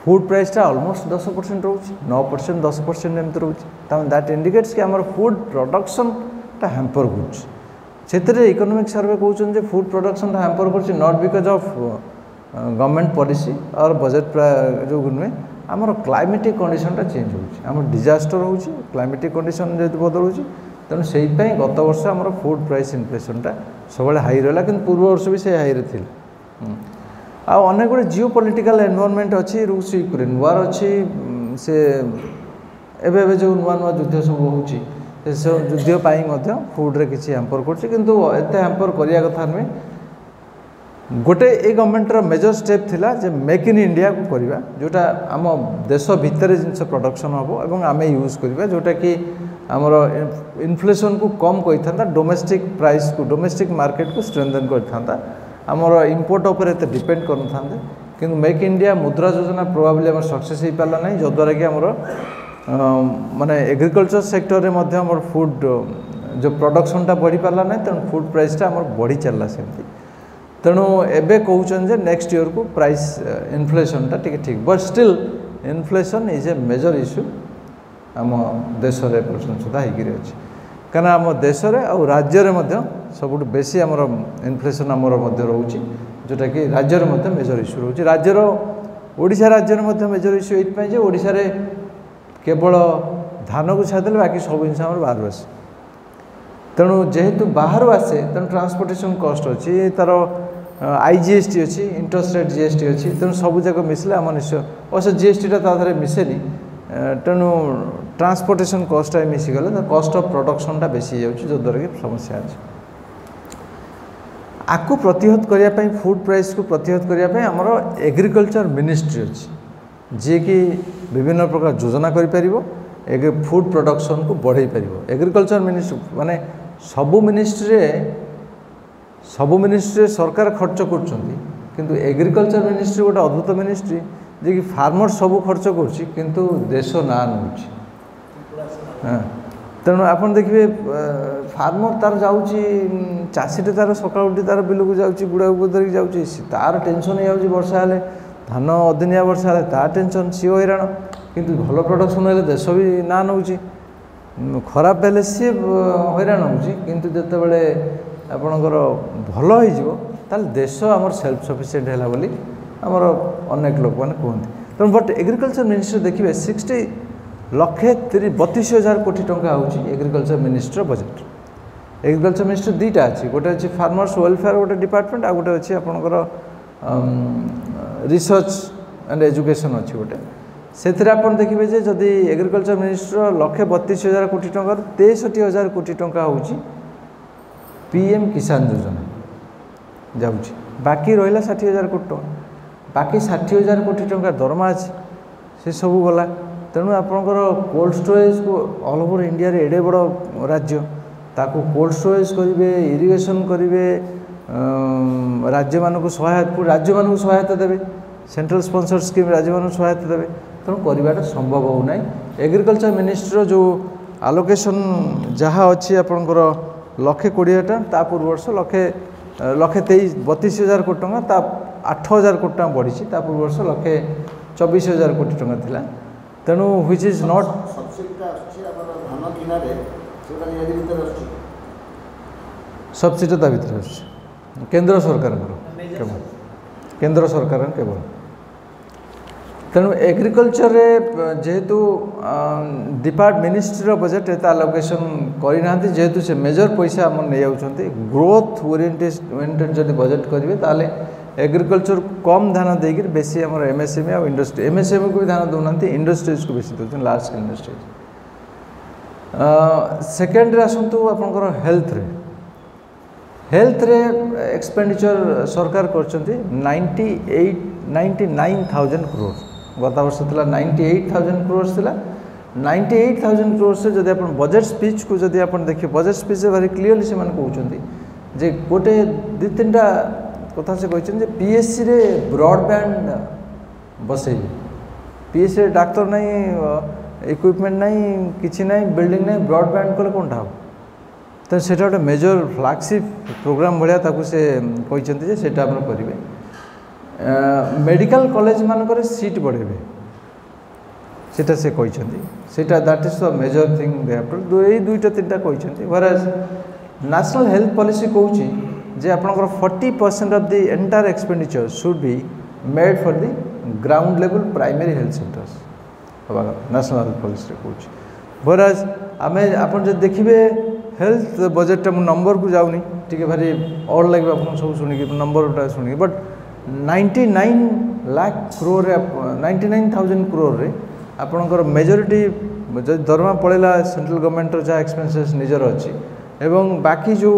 फूड प्राइसटा ऑलमोस्ट 10% रोचे 9% 10% एमती रोचे दैट इंडिकेट्स कि आमर फूड प्रोडक्शनटा हैम्पर होची से इकोनॉमिक सर्वे कहते फूड प्रोडक्शनटा हैम्पर कर not because of government policy और बजेट जो नुहे आमर क्लाइमेटिक कंडीशनटा चेंज होम डिजास्टर हो क्लाइमेटिक कंडीशन जेहतु बदलू तेणु से गत वर्ष आमर फूड प्राइस इन्फ्लेशनटा सब हाई रहा कि पूर्व वर्ष भी से हाई थे अनेक गुड़े जिओ पॉलिटिकल एनवायरनमेंट अच्छी रूस यूक्रेन वार अच्छी से एवं जो नुआ नुआ युद्ध सब हो सब युद्ध फूड रे किसी हैम्पर करते हैम्पर करने कथा नुहे गोटे ए गवर्नमेंटर मेजर स्टेप थिला जे मेक इन इंडिया को करवा जोटा आम देश भितर जिनस प्रोडक्शन हम और आम यूज करवा जोटा कि आमर इन्फ्लेशन को कम करता डोमेस्टिक प्राइस को डोमेस्टिक मार्केट को स्ट्रेंथन करता आमर इंपोर्ट उपर एत डिपेंड करना कि मेक इंडिया मुद्रा योजना प्रोबाब्ली आम सक्सेस हो पारा ना जद्वारा कि आमर माने एग्रीकल्चर सेक्टर रे मध्य आमर फूड जो प्रोडक्शनटा बढ़ी पारा ना तेणु फूड प्राइसटा आमर बढ़ी चलला सेमती तेणु एबे कहउछन जे नेक्स्ट ईयर को प्राइस इन्फ्लेशन टा ठीक but still inflation is a major issue आम देश रे पर्सन सुधा हेगिरि अछि काना आम देश रे आ राज्य रे मध्य सबुठ बेसी आमर इन्फ्लेशन आमर मध्य रहउछि जोटा कि राज्य रे मध्य मेजर इश्यू रहउछि राज्य रो ओडिशा राज्य रे मध्य मेजर इश्यू एट पय जे ओडिशा रे केवल धान को छाड़देले बाकी सब जिन आमर बाहर आसे तेणु जेहेतु बाहर आसे तेणु ट्रांसपोर्टेशन कॉस्ट अच्छी तार आईजीएसटी अच्छी इंटरस्टेट जीएसटी अच्छी तेणु सब जाक मिसले आम निश्चय अवश्य जीएसटी टा मिसेनी तेणु ट्रांसपोर्टेशन कॉस्ट मिसीगले कॉस्ट ऑफ प्रोडक्शन टा बेसी हो द्वारा कि समस्या अच्छी आपको प्रतिहत करने फूड प्राइस को प्रतिहत करने आमर एग्रीकल्चर मिनिस्ट्री अच्छी जी कि विभिन्न प्रकार योजना कर फूड प्रोडक्शन को बढ़ई पार एग्रीकल्चर मिनिस्ट्री माने सबू मिनिस्ट्री सरकार खर्च कर एग्रीकल्चर मिनिस्ट्री गोटे अद्भुत मिनिस्ट्री जी कि फार्मर सब खर्च करुँच देश ना नौ तेणु आप देखिए फार्मर तार जाऊँगी चाषीटे तार सका उठी तार बिल को जाऊँगी गुड़ा धरिक जाऊँगी तार टेंशन हो वर्षा हेले धान अदिनिया वर्षा हेले तार टेंशन सी हैरान किंतु भल प्रोडक्शन हेले देश भी ना नौ खराब हेले सी हैरान होंतु जितेबले आपणकर भल हो देश आमर सेल्फ सफिशिएंट है बोली आमर अनेक लोक मैंने कहते तेणु बट एग्रीकल्चर मिनिस्ट्री देखिए 60,32,000 कोटी टंका होची agriculture ministry budget agriculture ministry दुईटा अच्छी गोटे अच्छी फार्मर्स वेलफेयर गोटे डिपार्टमेंट आ गोटे अच्छी आपणकर रिसर्च एंड एजुकेशन अच्छी गोटे से देखिए जे जदि एग्रीकल्चर मिनिस्ट्री 1,32,000 कोटी टंका 63,000 कोटी टंका होची पीएम किसान योजना जाऊँगी बाकी रहा 60,000 कोटी टंका बाकी 60,000 कोटी टंका दरमा अच्छी से सब गला तेणु आपणकर कोल्ड स्टोरेज को ऑल ओवर इंडिया रे एडे बड़ राज्य ताको कोल्ड स्टोरेज करेंगे इरिगेशन करेंगे राज्य मानक सहायता देवे सेंट्रल स्पॉन्सर स्कीम राज्य मानक सहायता देवे तेणु करवाटा संभव हो ना एग्रीकल्चर मिनिस्ट्री जो आलोकेशन जहाँ अच्छी आपणकर 1,20,000 ता पूर्व वर्ष 1,32,000 कोटी टंका ता 8,000 कोटी टंका बढ़ी ता पूर्व वर्ष 1,24,000 कोटी टंका थिला तेणु व्हिच इज नॉट सब्सिडी ता भीतर केंद्र सरकार केंद्र सरकार केवल तेणु एग्रीकल्चर जेहेतु मिनिस्ट्री बजेट एत आलोकेशन करना जेहेतु से मेजर पैसा आम नहीं जाऊँच ग्रोथ ओरिएंटेड जब बजेट करेंगे ताले एग्रीकल्चर कम ध्यान देकर बेसी आम एमएसएमई और इंडस्ट्री एमएसएमई को भी ध्यान दौना इंडस्ट्रीज को बेसी दौरान लार्ज स्केल इंडस्ट्रीज सेकेंड आसतु आपंकर हेल्थ रे एक्सपेंडिचर सरकार कर 99,000 करोड़ गत वर्ष था 98,000 करोड़ था 98,000 करोड़ से जब आप बजेट स्पीच को जब आप देखिए बजेट स्पीच भारी क्लीयरली से कहते जे गोटे 2-3टा कथा से कहते पीएससी रे ब्रॉडबैंड बसई पीएससी रे डाक्तर नहीं इक्विपमेंट नहीं किसी नहीं बिल्डिंग नहीं ब्रॉडबैंड कले कौन हम तो सेटा गोटे मेजर फ्लैगशिप प्रोग्राम भाया से कहते सेटा आप करेंगे मेडिकल कॉलेज मानक सीट बढ़ेबे सेटा से कहते सेटा that is the major thing they have to यही 2-3टा कहते व्हेयरएज नेशनल हेल्थ पॉलिसी कहूँ जे आपनकर 40% of the entire expenditure should be made for the ground level primary health centres national health policy कहूँ व्हेयरएज आमे आपन जे देखिबे हेल्थ बजेट मु number को जाऊनी ठीक भारी और लगे आप सब शुणिक नंबर शुणिक बट 99 लाख करोड़ 99,000 करोड़ रे आपणकर मेजोरिटी जब दरमा पड़ेगा सेंट्रल गवर्नमेंट जहाँ एक्सपेंसेस निजर अच्छी एवं बाकी जो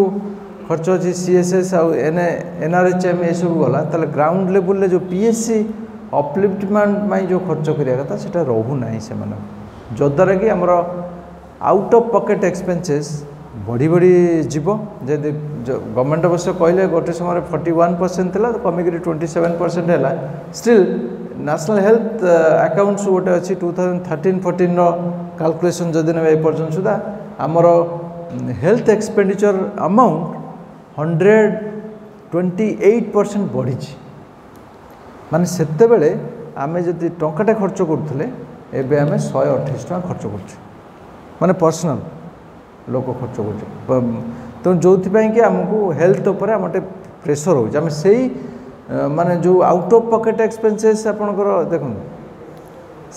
खर्च अच्छी सीएसएस आउ एनआरएचएम ये सब गला ताले ग्राउंड लेवल जो पीएससी अपलिफ्टमेंट जो खर्च करिया कथा सेटा रहू नाही से माने जद्वारा कि हमर आउट ऑफ पॉकेट एक्सपेंसेस बढ़ी बढ़ी जीव जदि गवर्नमेंट अवश्य कहले गोटे समय 41% था कमिक 27% है स्टिल नेशनल हेल्थ अकाउंट्स गोटे अच्छी 2013-14 कैलकुलेशन जदि ने एपर्यंत सुधा आमर हेल्थ एक्सपेंडिचर अमाउंट 28% बढ़ी माने सेते बेले आमे जदि टंकाटा खर्च करथले एबे आमे 128 टका खर्च करछु माने पर्सनल लोक खर्च करछु तो जोथि पई कि हमकु हेल्थ ऊपर हमटे प्रेशर हो जामे सेही माने जो आउट ऑफ पॉकेट एक्सपेंसेस आपनकर देखुन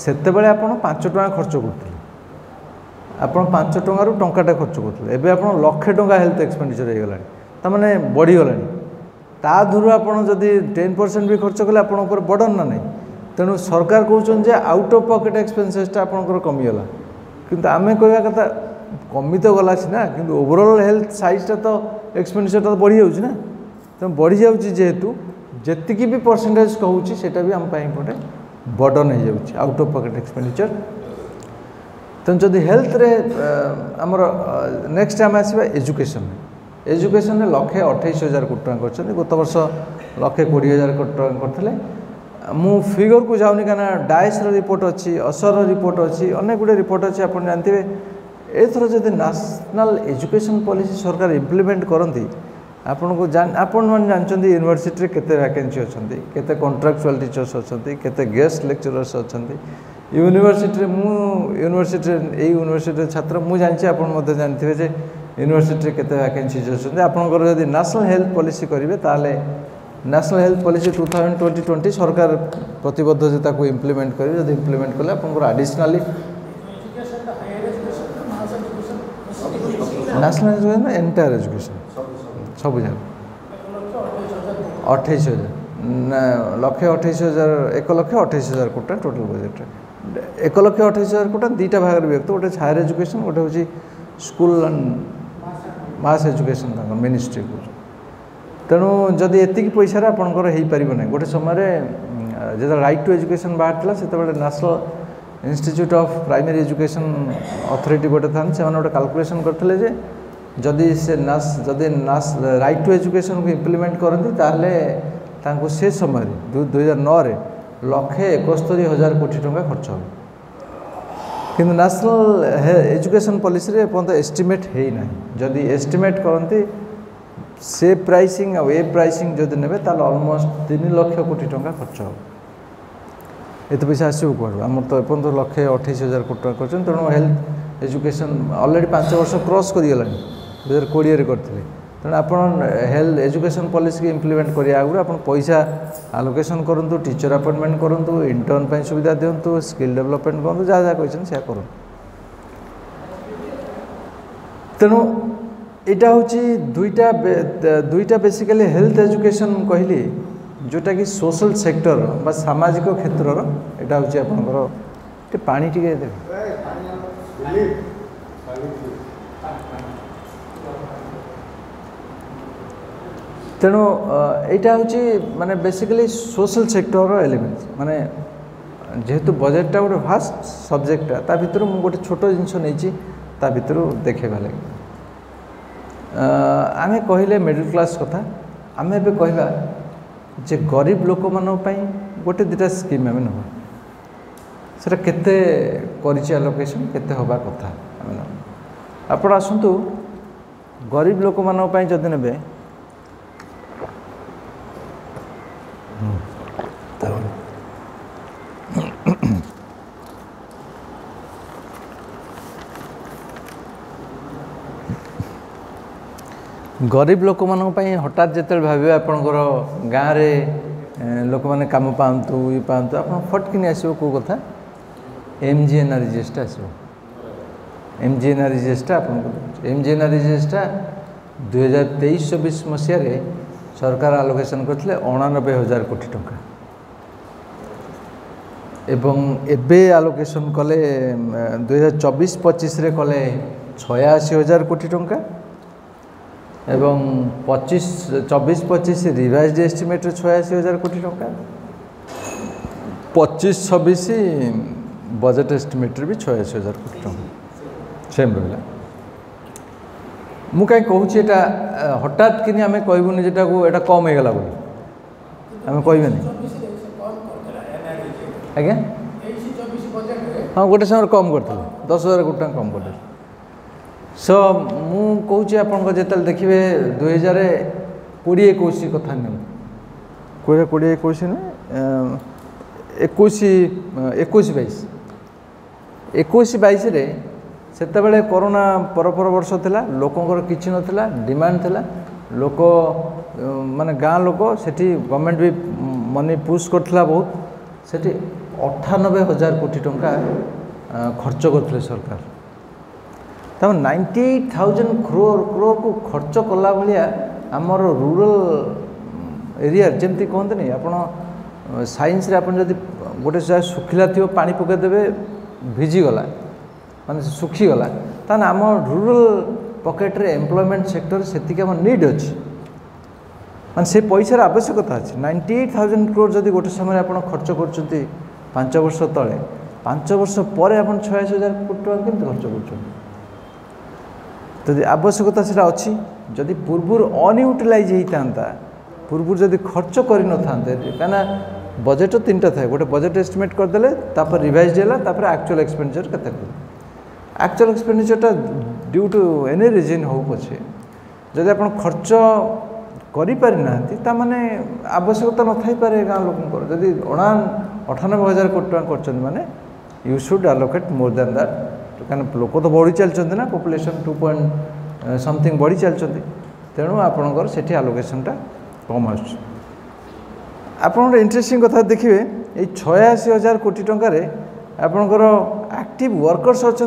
सेते बेले आपण 5 टका खर्च करथले आपण 5 टका रु टंकाटा खर्च करथले एबे आपण लाख टका हेल्थ एक्सपेंडिचर हे गलानी त माने बढ़ी गलानी ता धुरु आपण जदि 10% भी खर्च कले आपण ऊपर बर्डन ना नहीं तेणु सरकार कहउछन जे आउट ऑफ पॉकेट एक्सपेंसेस ता आपनकर कमी गला किंतु आमे कहवा कथा कमी तो गला छी ना किंतु ओवरऑल हेल्थ साइज ता तो एक्सपेंडिचर ता बढ़ी जाउछ ना तो बढ़ी जाउछ जेहेतु जेतिकी भी परसेंटेज कहउछि सेटा भी हम पाई पटे बर्डन हो जाउछ आउट ऑफ पॉकेट एक्सपेंडिचर तो जदि हेल्थ रे हमर नेक्स्ट टाइम आसीबा एजुकेशन एजुकेशन रे 1,28,000 कोटी टका करछन गत वर्ष 1,20,000 कोटी टका करथले मु फिगर को जाउनी काना डाइस रो रिपोर्ट अछि असर रो रिपोर्ट अछि अनेक गुडे रिपोर्ट अछि आपण जानथिबे एथरो जदि नेशनल एजुकेशन पॉलिसी सरकार इम्प्लीमेंट करंती आपण को आपण मन जानचंदी यूनिवर्सिटी रे केते वैकेंसी अछंती केते कॉन्ट्रैक्चुअल टीचर्स अछंती केते गेस्ट लेक्चरर्स अछंती यूनिवर्सिटी रे मु यूनिवर्सिटी ए यूनिवर्सिटी छात्र मु जानछि आपण मते जानथिबे जे यूनिवर्सिटी रे केते वैकेंसी अछंती आपण को जदि नेशनल हेल्थ पॉलिसी करिवे ताले नेशनल हेल्थ पॉलिसी 2020 सरकार प्रतिबद्ध जे ताको इम्प्लीमेंट करिवे जदि इम्प्लीमेंट कले आपण को additionally national education entire education सब जगह 28,000 1,28,000 1,28,000 कोटा टोटल बजेट 1,28,000 कोटा दीटा भाग व्यक्त गोटे हायर एजुकेशन गोटे हूँ school and mass education ministry को तेणु जदि एतिक पैसा आपंकर हो पार ना गोटे समय जो राइट टू एजुकेशन बाहर से national institute of primary education authority गोटे था से गोटे कैलकुलेशन करते जदि से जदि राइट टू एजुकेशन को इम्प्लीमेंट करती ताहले तांको से समय 2009 रे 1,71,000 कोटी टंका खर्च हो कि नेशनल एजुकेशन पॉलिसी रे पर्यंत एस्टिमेट है ना जदि एस्टिमेट करती से प्राइसिंग आ ए प्राइसिंग जदि नेबे ताल ऑलमोस्ट 3 लाख कोटी टंका खर्च हो एत पैसा आसो कौन आम तो एपर्त 1,28,000 कोटी टका कर तेणु हेल्थ एजुकेशन ऑलरेडी 5 वर्ष क्रॉस करीगला 2020 करते तेणु आप हेल्थ एजुकेशन पॉलिसी की इम्प्लीमेंट करिया आगु आप पैसा आलोकेशन करूँ टीचर अपॉइंटमेंट करूँ इंटर्न पर सुविधा दिंतु स्किल डेवलपमेंट करूँ जहाँ जहाँ कहते हैं करूँ तेणु यहाँ हूँ दुईटा बेसिकली हेल्थ एजुकेशन कहली जोटा कि सोशल सेक्टर बा सामाजिक क्षेत्र यहाँ हूँ आपंकर पानी टे तेणु यहाँ हूँ माने बेसिकली सोशल सेक्टर एलिमेंट माने जेहेतु बजेटा गोटे फास्ट सब्जेक्टा ता भितर मु गोटे छोट जिनस नहीं ता भितर देखा लगे आमे कहले मिडिल क्लास कथा आमे एबे कहबा जे गरीब लोक मानन पई गोटे दुटा स्कीम आमे नबा सेटा केते परिचय लोकेशन केते होबा कथा आमे आपण आसंतु गरीब लोक मानन पई जदि नेबे गरीब लोक मानन पई हठात जेते भाबे आपनकर गाँ रे लोक माने काम पांतु ई पांतु आपन फटकिनी आसीबो को कथा एमजीएनआरजीएस आसीबो एमजीएनआरजीएस आपन एमजीएनआरजीएस 2023-24 मसिया रे सरकार आलोकेशन करथिले 89,000 कोटी टंका एवं एबे आलोकेशन कले 2024-25 रे कले 86,000 कोटी टंका एवं 24-25 रिवाइज्ड एस्टिमेट 86,000 कोटी टंका 25-26 बजेट एस्टिमेट भी 86,000 कोटी टंका सेम रहा मु कहीं कहूँ हठात कि आम कहबूनी जेटा को एटा कम हो गला बोली आम कहबेनि आज्ञा हाँ गोटे समय कम करते 10,000 कोटी टंका कम करते सो मु कहूँ आपन जिते देखिए 20-21 कथा नहीं 20-21 नुहे 21-22 रे सेतबेले कोरोना पर वर्ष थिला लोकंकर किछि नथिला डिमांड थिला लोक माने गाँ लोक सेठी गवर्नमेंट भी मनी पुश करथिला बहुत सेठी 98,000 कोटी टंका खर्च करथिले सरकार तब 98,000 crore को खर्च कला भलिया आमर रूरल एरिया जमती कहते नहीं आप साइंस रे आपन जदि गोटे जगह सुखिला थी पानी पके देबे भिजिगला माने सुखीगला तान आम रूरल पकेट रे एम्प्लॉयमेंट सेक्टर सेतिक आम नीड अच्छी माने से पैसार आवश्यकता अच्छी 98,000 crore जदि गोटे समय आप खर्च कर 5 वर्ष तले 5 वर्ष पर आप 86,000 कोटी टका केमती खर्च कर तो आवश्यकता से अच्छी जदि पूर्व अनयूटिलाइज होता पूर्व जदि खर्च कर न था कहीं बजेट 3टा था गोटे बजेट एस्टिमेट करदे तापर रिवाइज है तापर एक्चुअल एक्सपेंडिचर केते एक्चुअल एक्सपेंडिचरटा ड्यू टू एनी रिजन हो पछे जदि आप खर्च करि पारि नांती ता माने आवश्यकता न थाई पारे गाँ लोकंकर जदि 98,000 कोटी टका करछन माने you should allocate more than that कारण लोक तो बढ़ी चलते ना पॉपुलेशन 2 पॉइंट समथिंग बढ़ी चलते तेणु आपणकर सेठी आलोकेशनटा कम आप इंटरेस्टिंग कथा देखिए ये 86,000 कोटी टंकार आपणकर एक्टिव वर्कर्स अच्छा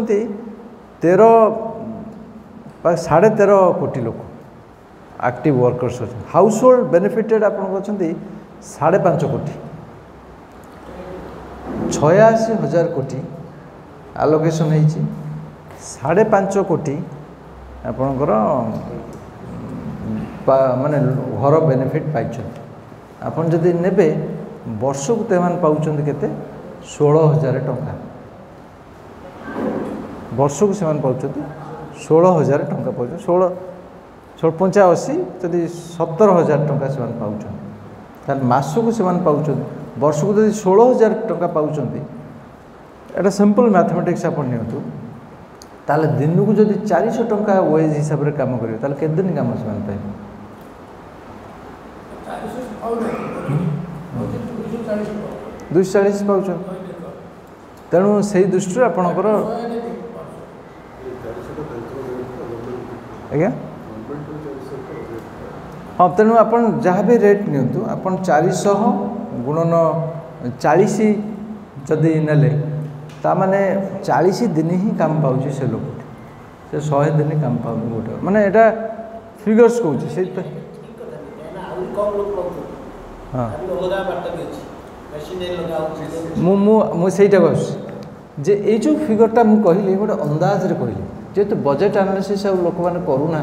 13.5 कोटी लोक एक्टिव वर्कर्स अच्छा हाउस होल्ड बेनिफिटेड आप 5.5 कोटी 86,000 कोटी आलोकेशन है 5.5 कोटी आपणकर माने घर बेनिफिट पाई आपन जदि नेबे वर्ष को तेमान पाउछन केते 16,000 टंका वर्ष को सेमान पाउछन 16,000 टंका पाउछन 16.85 जदि 17,000 टंका सेमान पाउछन तार मास को सेमान पाउछन वर्ष को जदि 16,000 टंका पाउछन एटा सिंपल मैथमेटिक्स आप नियंतु ताले दिन को जदि 400 टंका वेज हिसाब रे काम करियो ताले केते दिन काम सेमान पाए 240 पाउछ तेणु से दृष्टि आपणकर आज्ञा हाँ तेणु आप जहाँ भी रेट नियंतु आप 400 गुणन 40 जदि नेले ताने 40 दिन ही काम पाँच से लोक से 100 दिन काम पाऊँ गोटे माने एटा फिगर्स कौन से हाँ मुझा कह जे ये जो फिगरटा मुझे कहली गोटे अंदाज रे कहली जेहेतु बजेट एनालिसिस लोक मैंने करूना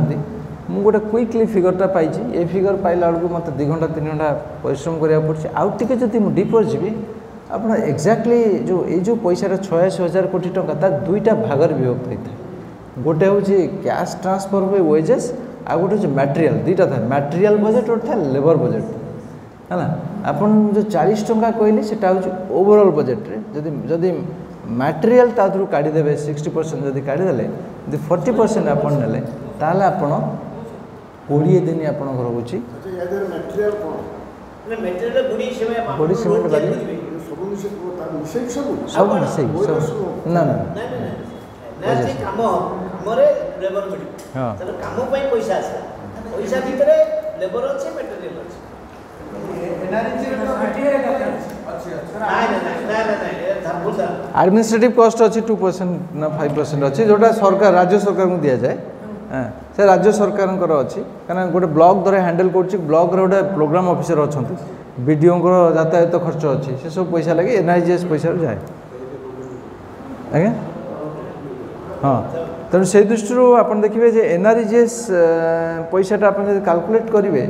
मुझे गोटे क्विकली फिगरटा पाई ये फिगर पाइला बेलू मत 2 घंटा 3 घंटा परिश्रम करा पड़े आउ टे जब डीपर जी आप एक्जाक्टली जो ये जो पैसा 86,000 कोटी टंका तार 2टा भागर विभक्त होता है गोटे हूँ कैश ट्रांसफर हुए वेजेस आ गोटे हूँ मटेरियल 2टा था मटेरियल बजेट और था लेबर बजेट है ना आपन जो 40 टंका कहली से ओवरऑल बजेट रे जदि मटेरियल तादरू काढ़ीदेवे 60% जदि काढ़ीदेले यदि 40% आपन नेले ताले आपन 20 दिन आपन घर होची बॉडी सीमेंट वाली सब मिसेई सब ना ना काम हमरे लेबर मिल हां तो काम पई पैसा আছে पैसा ভিতরে लेबर আছে मटेरियल আছে एडमिनिस्ट्रेटिव कॉस्ट अच्छी 2% ना 5% अच्छी जोटा सरकार राज्य सरकार को दि जाए से राज्य सरकार अच्छी कहीं गोटे ब्लॉक द्वारा हैंडल कर ब्लॉक गोटे प्रोग्राम ऑफिसर अच्छा बीडीओ यातायात खर्च अच्छी से सब पैसा लगे एनआईजीएस पैसा जाए आज्ञा हाँ तेणु से दृष्टि आप देखिए जे एनआरजीएस पैसाटा आप कैलकुलेट करेंगे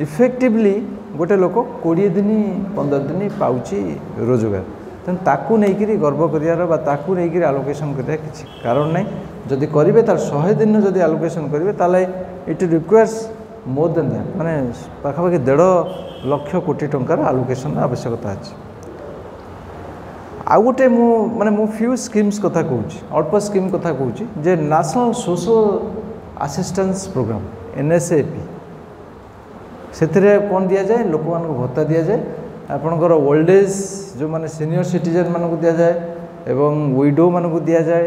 इफेक्टिवली गोटे लोक 20 दिन 15 दिन पाउची रोजगार तेणु ताकू नहीं गर्व कर आलोकेशन करा किसी कारण नहीं जदि करेंगे तार 100 दिन जदि आलोकेशन करेंगे ताले it requires more than that माने पाखापाखि 1.5 लाख कोटी टंकार आलोकेशन आवश्यकता अच्छी आउ गोटे माने फ्यू स्कीम्स कथा कहूँ अल्प स्कीम कथा कहूँ जे national social assistance programme NSAP से कौन दि जाए लोक मान भत्ता दि जाए आपणकर ओल्ड एज जो माने सीनियर सिटीजन मानक दि जाए एवं विडो मानक दि जाए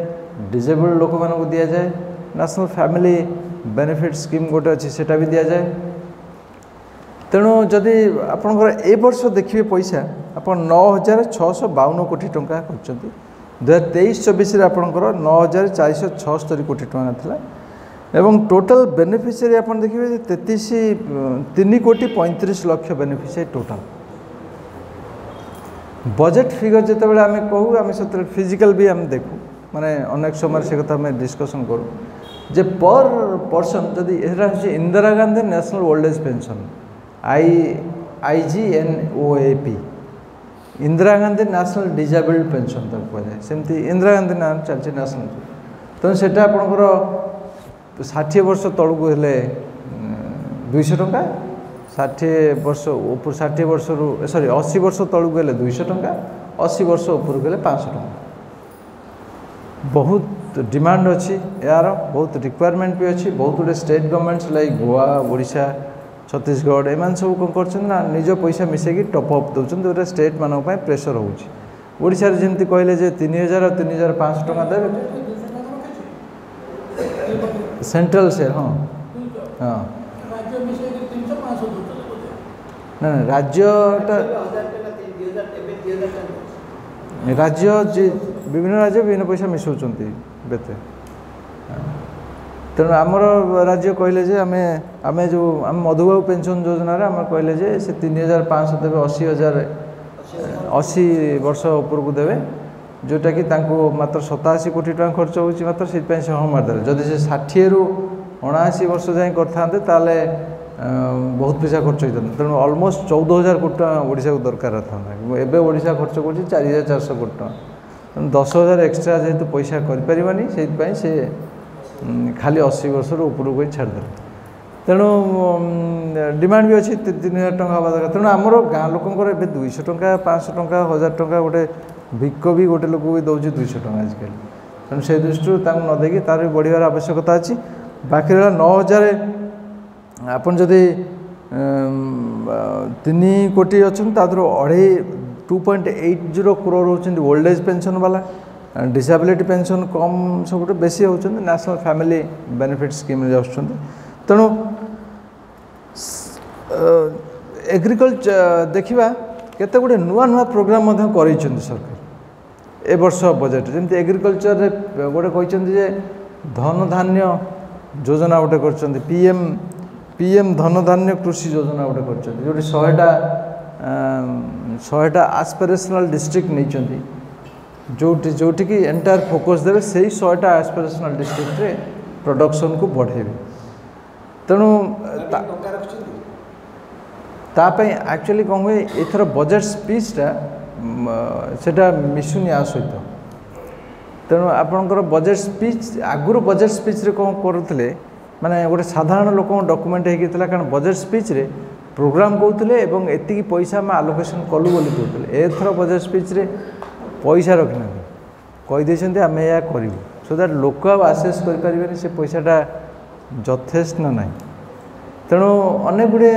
डिजेबल्ड लोक मानक दि जाए नेशनल फैमिली बेनिफिट स्कीम गोटे अच्छी सेटा भी दि जाए तेणु जदि आपणकर ए वर्ष देखिए पैसा आप 9,652 कोटी टंका कर 2023-24 आपणकर 9,476 कोटी टंका था एवं टोटल बेनिफिशियरी आप देखिए 3,35 lakh beneficiary total budget figure जिते बड़े आम कहूँ आम से फिजिकल भी आम देखू माने अनेक समय से कथा आम डिस्कसन करूँ जे पर पर्सन जदि Indira Gandhi national old age pension IGNOAP Indira Gandhi national disabled pension तक कहुए सेमती इंदिरा गांधी ना चलती नेशनल तेणु से आपंकर 60 वर्ष तलू हेले 200 टंका 60 वर्ष ऊपर 60 वर्ष सॉरी 80 वर्ष तलू हेले 200 टंका 80 वर्ष ऊपर हेले 500 टंका बहुत डिमांड अच्छी यार बहुत रिक्वायरमेंट भी अच्छी बहुत गुटे state governments like Goa Odisha Chhattisgarh एम सब कौन कर निज पैसा मिसेक टॉप अप दौरान गोटे स्टेट मानक प्रेसर होशार जमी कहले 3,000 और 3,500 टका देवे सेंट्रल से हाँ हाँ ना राज्यटा राज्य विभिन्न राज्य विभिन्न पैसा मिसाउंट बेते तेणु आमर राज्य कहले आम आम जो आम मधुबाबू पेंशन योजना आम कहले से 3,500 देवे 80 वर्ष उपरकू देवे जोटा कि मात्र 87 कोटी टका खर्च हो मात्र से हाँ मारदे जदि से 60 ରୁ 79 वर्ष जाए करते बहुत पैसा खर्च होता तेणु अलमोस्ट 14,000 कोटी टका ओडिशा को दरकार था एवं ओडिशा खर्च कर 4,400 कोटी टका तेणु 10,000 एक्सट्रा जेहेतु पैसा करें से खाली 80 वर्ष ऊपर को छाड़दे तेणु डिमांड भी अच्छी 3,000 टका हवा दरकार तेणु आमर गाँ लोकंर 200 टंका 500 टंका 1,000 टंका गोटे भिक भी गोटे लोक भी दौर 200 टंका आजिकल तेणु से दृष्टि न देखिए तार भी बढ़िया आवश्यकता अच्छी बाकी रहा 9,000 आपन जदि 3 कोटी अच्छा तर 2.80 करोड़ होती ओल्ड एज पेंशन वाला डिसेबिलिटी पेंशन कम सब बेसी होती नेशनल फैमिली बेनिफिट स्कीम तेणु एग्रीकल्चर देखा केते गुडे नुआ नुआ प्रोग्राम कर सरकार ए वर्ष बजेट जमी एग्रीकल्चर गोटे कहते धन धान्य योजना गोटे कर पीएम धन धान्य कृषि योजना गोटे कर जो 100टा एस्पिरेशनल डिस्ट्रिक्ट नहीं जोटी की एंटायर फोकस देवे से 100टा एस्पिरेशनल डिस्ट्रिक्ट रे प्रोडक्शन को बढ़ेबे तेणु तापाई एक्चुअली कौन हुए एथर बजेट स्पीचटा सेटा मिसुनी आ सहित तेणु आपणकर बजेट स्पीच आगुरी बजेट स्पीच रे कौन करुले माने गोटे साधारण लोक डॉक्यूमेंट होता कारण बजेट स्पीच रे प्रोग्राम कहते एवं एति पैसा आम आलोकेशन कलु बोली कहते एथर बजेट स्पीच रे पैसा रखना कहीदे आम या करूँ सो दैट लोक आसेस करें से पैसाटा यथेष्ट ना ना तेणु अनेक गुड़े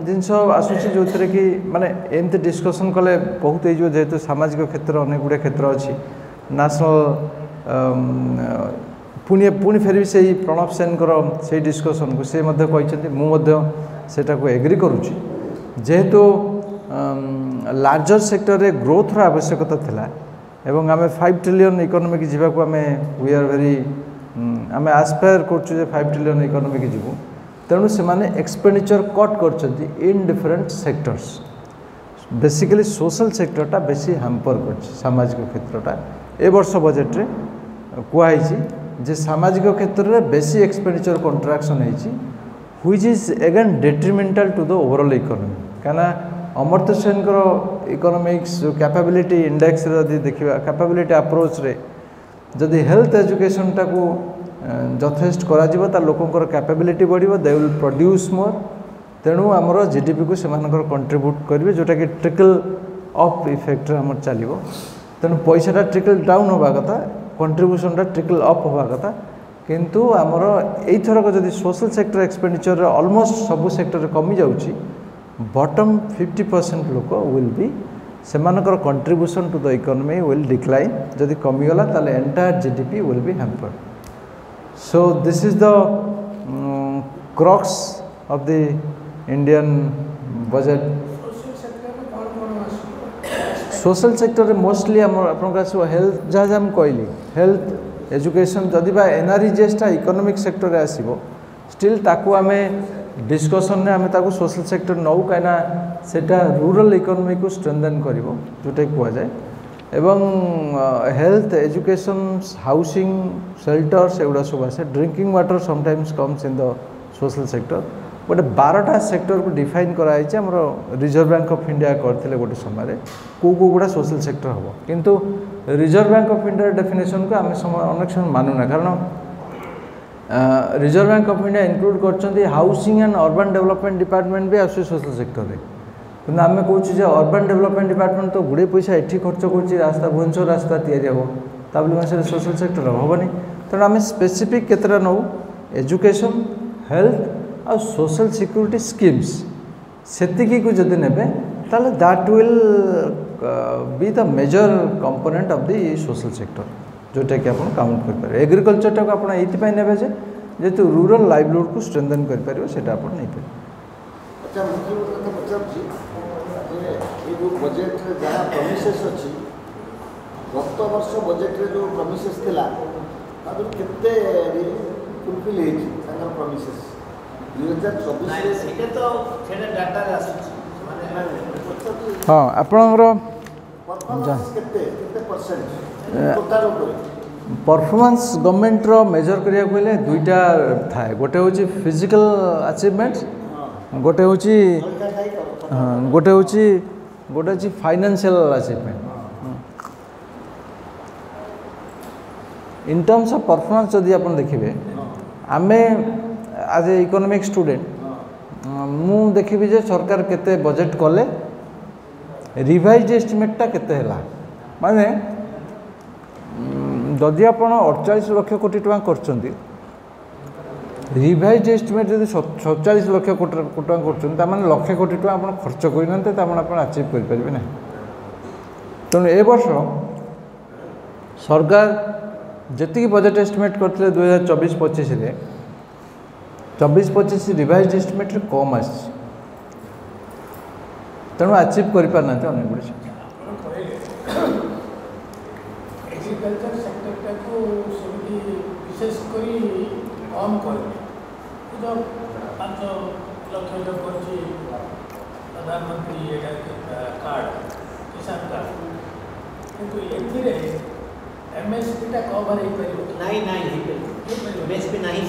जिनस आसूसी जो थे कि माने एमती डिस्कसन कले बहुत हो जेहेतु सामाजिक क्षेत्र अनेक गुड़े क्षेत्र अच्छी नेशनल पुणी फेर से प्रणब सेन से डिस्कसन को सी को एग्री करुच्ची जेहेतु लार्जर सेक्टर रे ग्रोथ आवश्यकता थिला एवं आम 5 ट्रिलियन इकोनॉमी की जीवा को आम वी आर वेरी आम एस्पायर करछु 5 ट्रिलियन इकोनॉमी की जीवु तेणु से माने एक्सपेंडिचर कट कर in different sectors basically social सेक्टरटा बेसी हैम्पर कर सामाजिक क्षेत्रटा ए वर्ष बजेट रे कुआई जे सामाजिक क्षेत्र में बेसी एक्सपेंडिचर कंट्राक्शन होती which is again detrimental to the overall economy कहना अमर्त्य सेन इकोनॉमिक्स जो कैपेबिलिटी इंडेक्स जदि देखा कैपेबिलिटी अप्रोच रे जदि हेल्थ एजुकेशन टाको यथेष्ट करा लोकंर कैपेबिलिटी बढ़िबो दे विल प्रोड्यूस मोर तेणु आमर जीडीपी को सेमानकर कंट्रीब्यूट करेंगे जोटा कि ट्रिकल अप इफेक्ट आमर चलो तेणु पैसाटा ट्रिकल डाउन होगा कथा कंट्रीब्यूशनटा ट्रिकल अप होगा कथा किंतु आमर एथरक जदि सोशल सेक्टर एक्सपेंडिचर ऑलमोस्ट सबु सेक्टर कमी जाउची बॉटम 50% लोक विल बी सेमानकर contribution to the economy will decline जदि कमी गला ताले entire GDP will be hampered so this is the crux of the Indian budget social sector mostly आपको हेल्थ जहाँ जहाँ कहली हेल्थ एजुकेशन जदि बा एनआरईजीएसटा इकोनॉमिक सेक्टर रे आसीबो स्टिल ताकू आमे डिस्कशन ने आमे ताकू सोशल सेक्टर नौ कहीं सेटा रूरल इकोनॉमी को स्ट्रेंथन करिवो जोटा कुआ जाए एवं हेल्थ एजुकेशन हाउसिंग शेल्टर्स एगुड़ा सब आसे drinking water sometimes comes in the social sector गोटे 12टा सेक्टर को डिफाइन कराई रिजर्व बैंक ऑफ इंडिया करते गोटे समय को गुड़ा सोशल सेक्टर हम किंतु reserve bank of India definition को आम अनेक समय मानुना कारण reserve bank of India include कर housing and urban development department भी आस सोशल सेक्टर कि आम कहे अर्बन डेवलपमेंट डिपार्टमेंट तो गुड़े पैसा एठी खर्च कर रास्ता भुवनेश्वर रास्ता या सोशल सेक्टर हेनी तेणु आम स्पेसिफिक केतटा नौ एजुकेशन हेल्थ आ सोशल सिक्योरिटी स्कीम्स सेतिकी को जदि नेबे ताले that will be the major component of the social sector जोटा कि आप काउंट कर पारे एग्रीकल्चर टाक आप ये नेबे जेहेतु रूरल लाइवलीहुड को स्ट्रेंथन कर पारे सेटा आप नहीं पारे। अच्छा मुझे कथा पचारुछि ये जो बजेट रे जहाँ प्रमिसेस अछि गत वर्ष बजेट रे जो प्रमिसेस थिला तादर केते फुलफिल हेछि ताकर प्रमिसेस 2024 तो सेटा डाटा रे आसुछि हाँ आपनकर परफॉर्मेंस गवर्नमेंट रो मेजर करिया कहले दुईटा थाए गोटे होची फिजिकल अचीवमेंट गोटे होची गोटे होची financial achievement in terms of performance जदि आप देखिए आमे एज ए इकोनॉमिक स्टूडेंट मु देखिबी जे सरकार केते बजेट कले रिवाइज एस्टिमेटटा केते हैला माने जदि आप 48 लाख कोटी टका करछंती रिवाइज एस्टिमेट जदि 47 लाख कोटी टका करछंती त माने लाख कोटी टका आप खर्च करिनते त आप अचीव कर परिबे ना तेणु ए वर्ष सरकार जेतिकी बजेट एस्टिमेट करथिले 2024-25 रे 24-25 रिवाइज एस्टिमेट रे कम आस तेणु अचीव कर पारना अनेक गुड़े एग्रीकल्चर सेक्टर को विशेषकर कम कर 5 लक्ष प्रधानमंत्री कार्ड किसान कार्ड किंतु ए एमएसपीटा कवर हो पार नहीं एमएसपी नहीं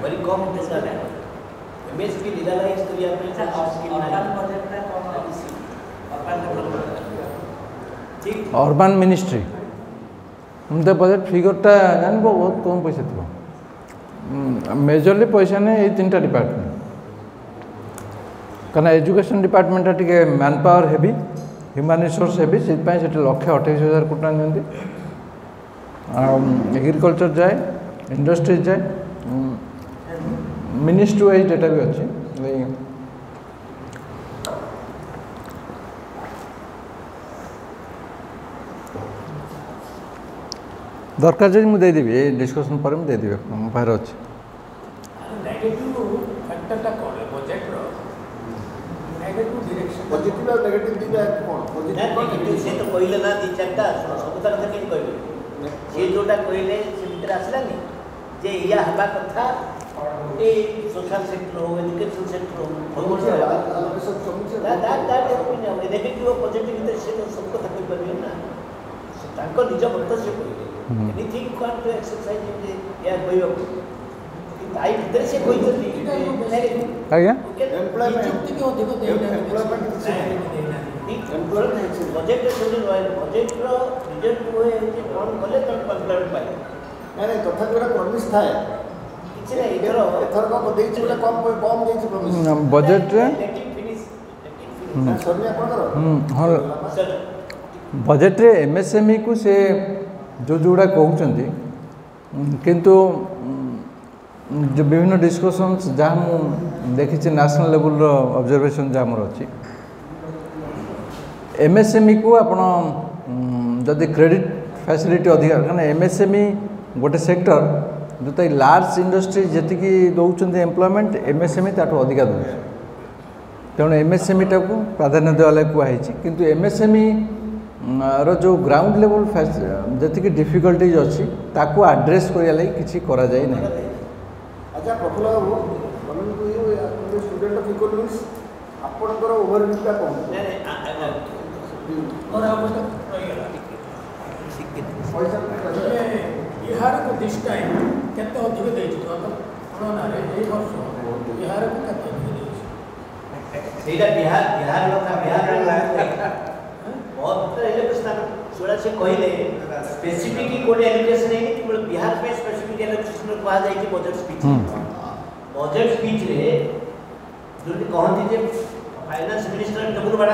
बड़ी कम पैसा है एमएसपी लीगलाइज करिया पे अर्बन बजेटटा कम आसी अर्बन डेवलपमेंट ठीक अर्बन मिनिस्ट्री उनते बजेट फिगरटा जानबो बहुत कम पैसा थो मेजरली पैसा ने ये 3टा डिपार्टमेंट कारण एजुकेशन डिपार्टमेंट टिके man power heavy human resource heavy से लक्ष 28,000 कोटी नियंती एग्रीकल्चर जाए इंडस्ट्रीज जाए मिनिस्ट्री वाइज डेटा भी अच्छी दरकार जब मुझे देदेवी ये डिस्कशन पर मुझे देदेवी बाहर अच्छे नेगेटिव फैक्टरटा कोन बजेट रो नेगेटिव डायरेक्शन पॉजिटिव और नेगेटिव दिबे कोन पॉजिटिव से तो कहले ना 3-4टा सब तरह से केन कहले से जोटा कहले से भीतर आसलानी जे या हबा कथा ए सोशल सेक्टर हो एजुकेशन सेक्टर हो दैट नेगेटिव और पॉजिटिव भीतर से तो सब कथा कहि परबे ना ताको निज मत से कहले anything can to exercise in या कहयो ताई भीतर से कोई आज्ञा एम्प्लॉयमेंट बजेट बजेट रो रिजल्ट हुए कौन कले तो एम्प्लॉयमेंट पाए नहीं तथा जोरा प्रॉमिस था किछ नहीं एथर को देछि बोले कम देछि प्रॉमिस बजेट रे सरने आपनकर हां बजेट रे एमएसएमई को से जो जोड़ा कहउचंती किंतु जो विभिन्न डिस्कशंस जहाँ मु देखी नेशनल लेवल ऑब्जर्वेशन जहाँ मोर अच्छी एमएसएमई को आपण जदि क्रेडिट फैसिलिटी अधिक कारण एमएसएमई गोटे सेक्टर जो लार्ज इंडस्ट्री जी दौरान एम्प्लॉयमेंट एमएसएमई ताठू अधिका दौर तेणु एमएसएमई टाक प्राधान्य देवाला कहुई किंतु एमएसएमई रो जो ग्राउंड लेवल जी डिफिकल्टीज अच्छी ताकू आड्रेस करने किसी करा जाए नहीं। अच्छा Prafulla Babu coming to you student of economics आपनकर ओवरव्यूटा कोन और आप बिहार को दिस टाइम केते अधिक देछि तो तुलना रे ए वर्ष बिहार को केते अधिक देछि सेटा बिहार लोका बिहार बहुत एलोकेशन सोडा से कहले स्पेसिफिक कोड एलोकेशन है कि बिहार पे स्पेसिफिक एलोकेशन कहा जाय कि बजट स्पीच रे जो कहती जे फाइनेंस मिनिस्टर डबल बड़ा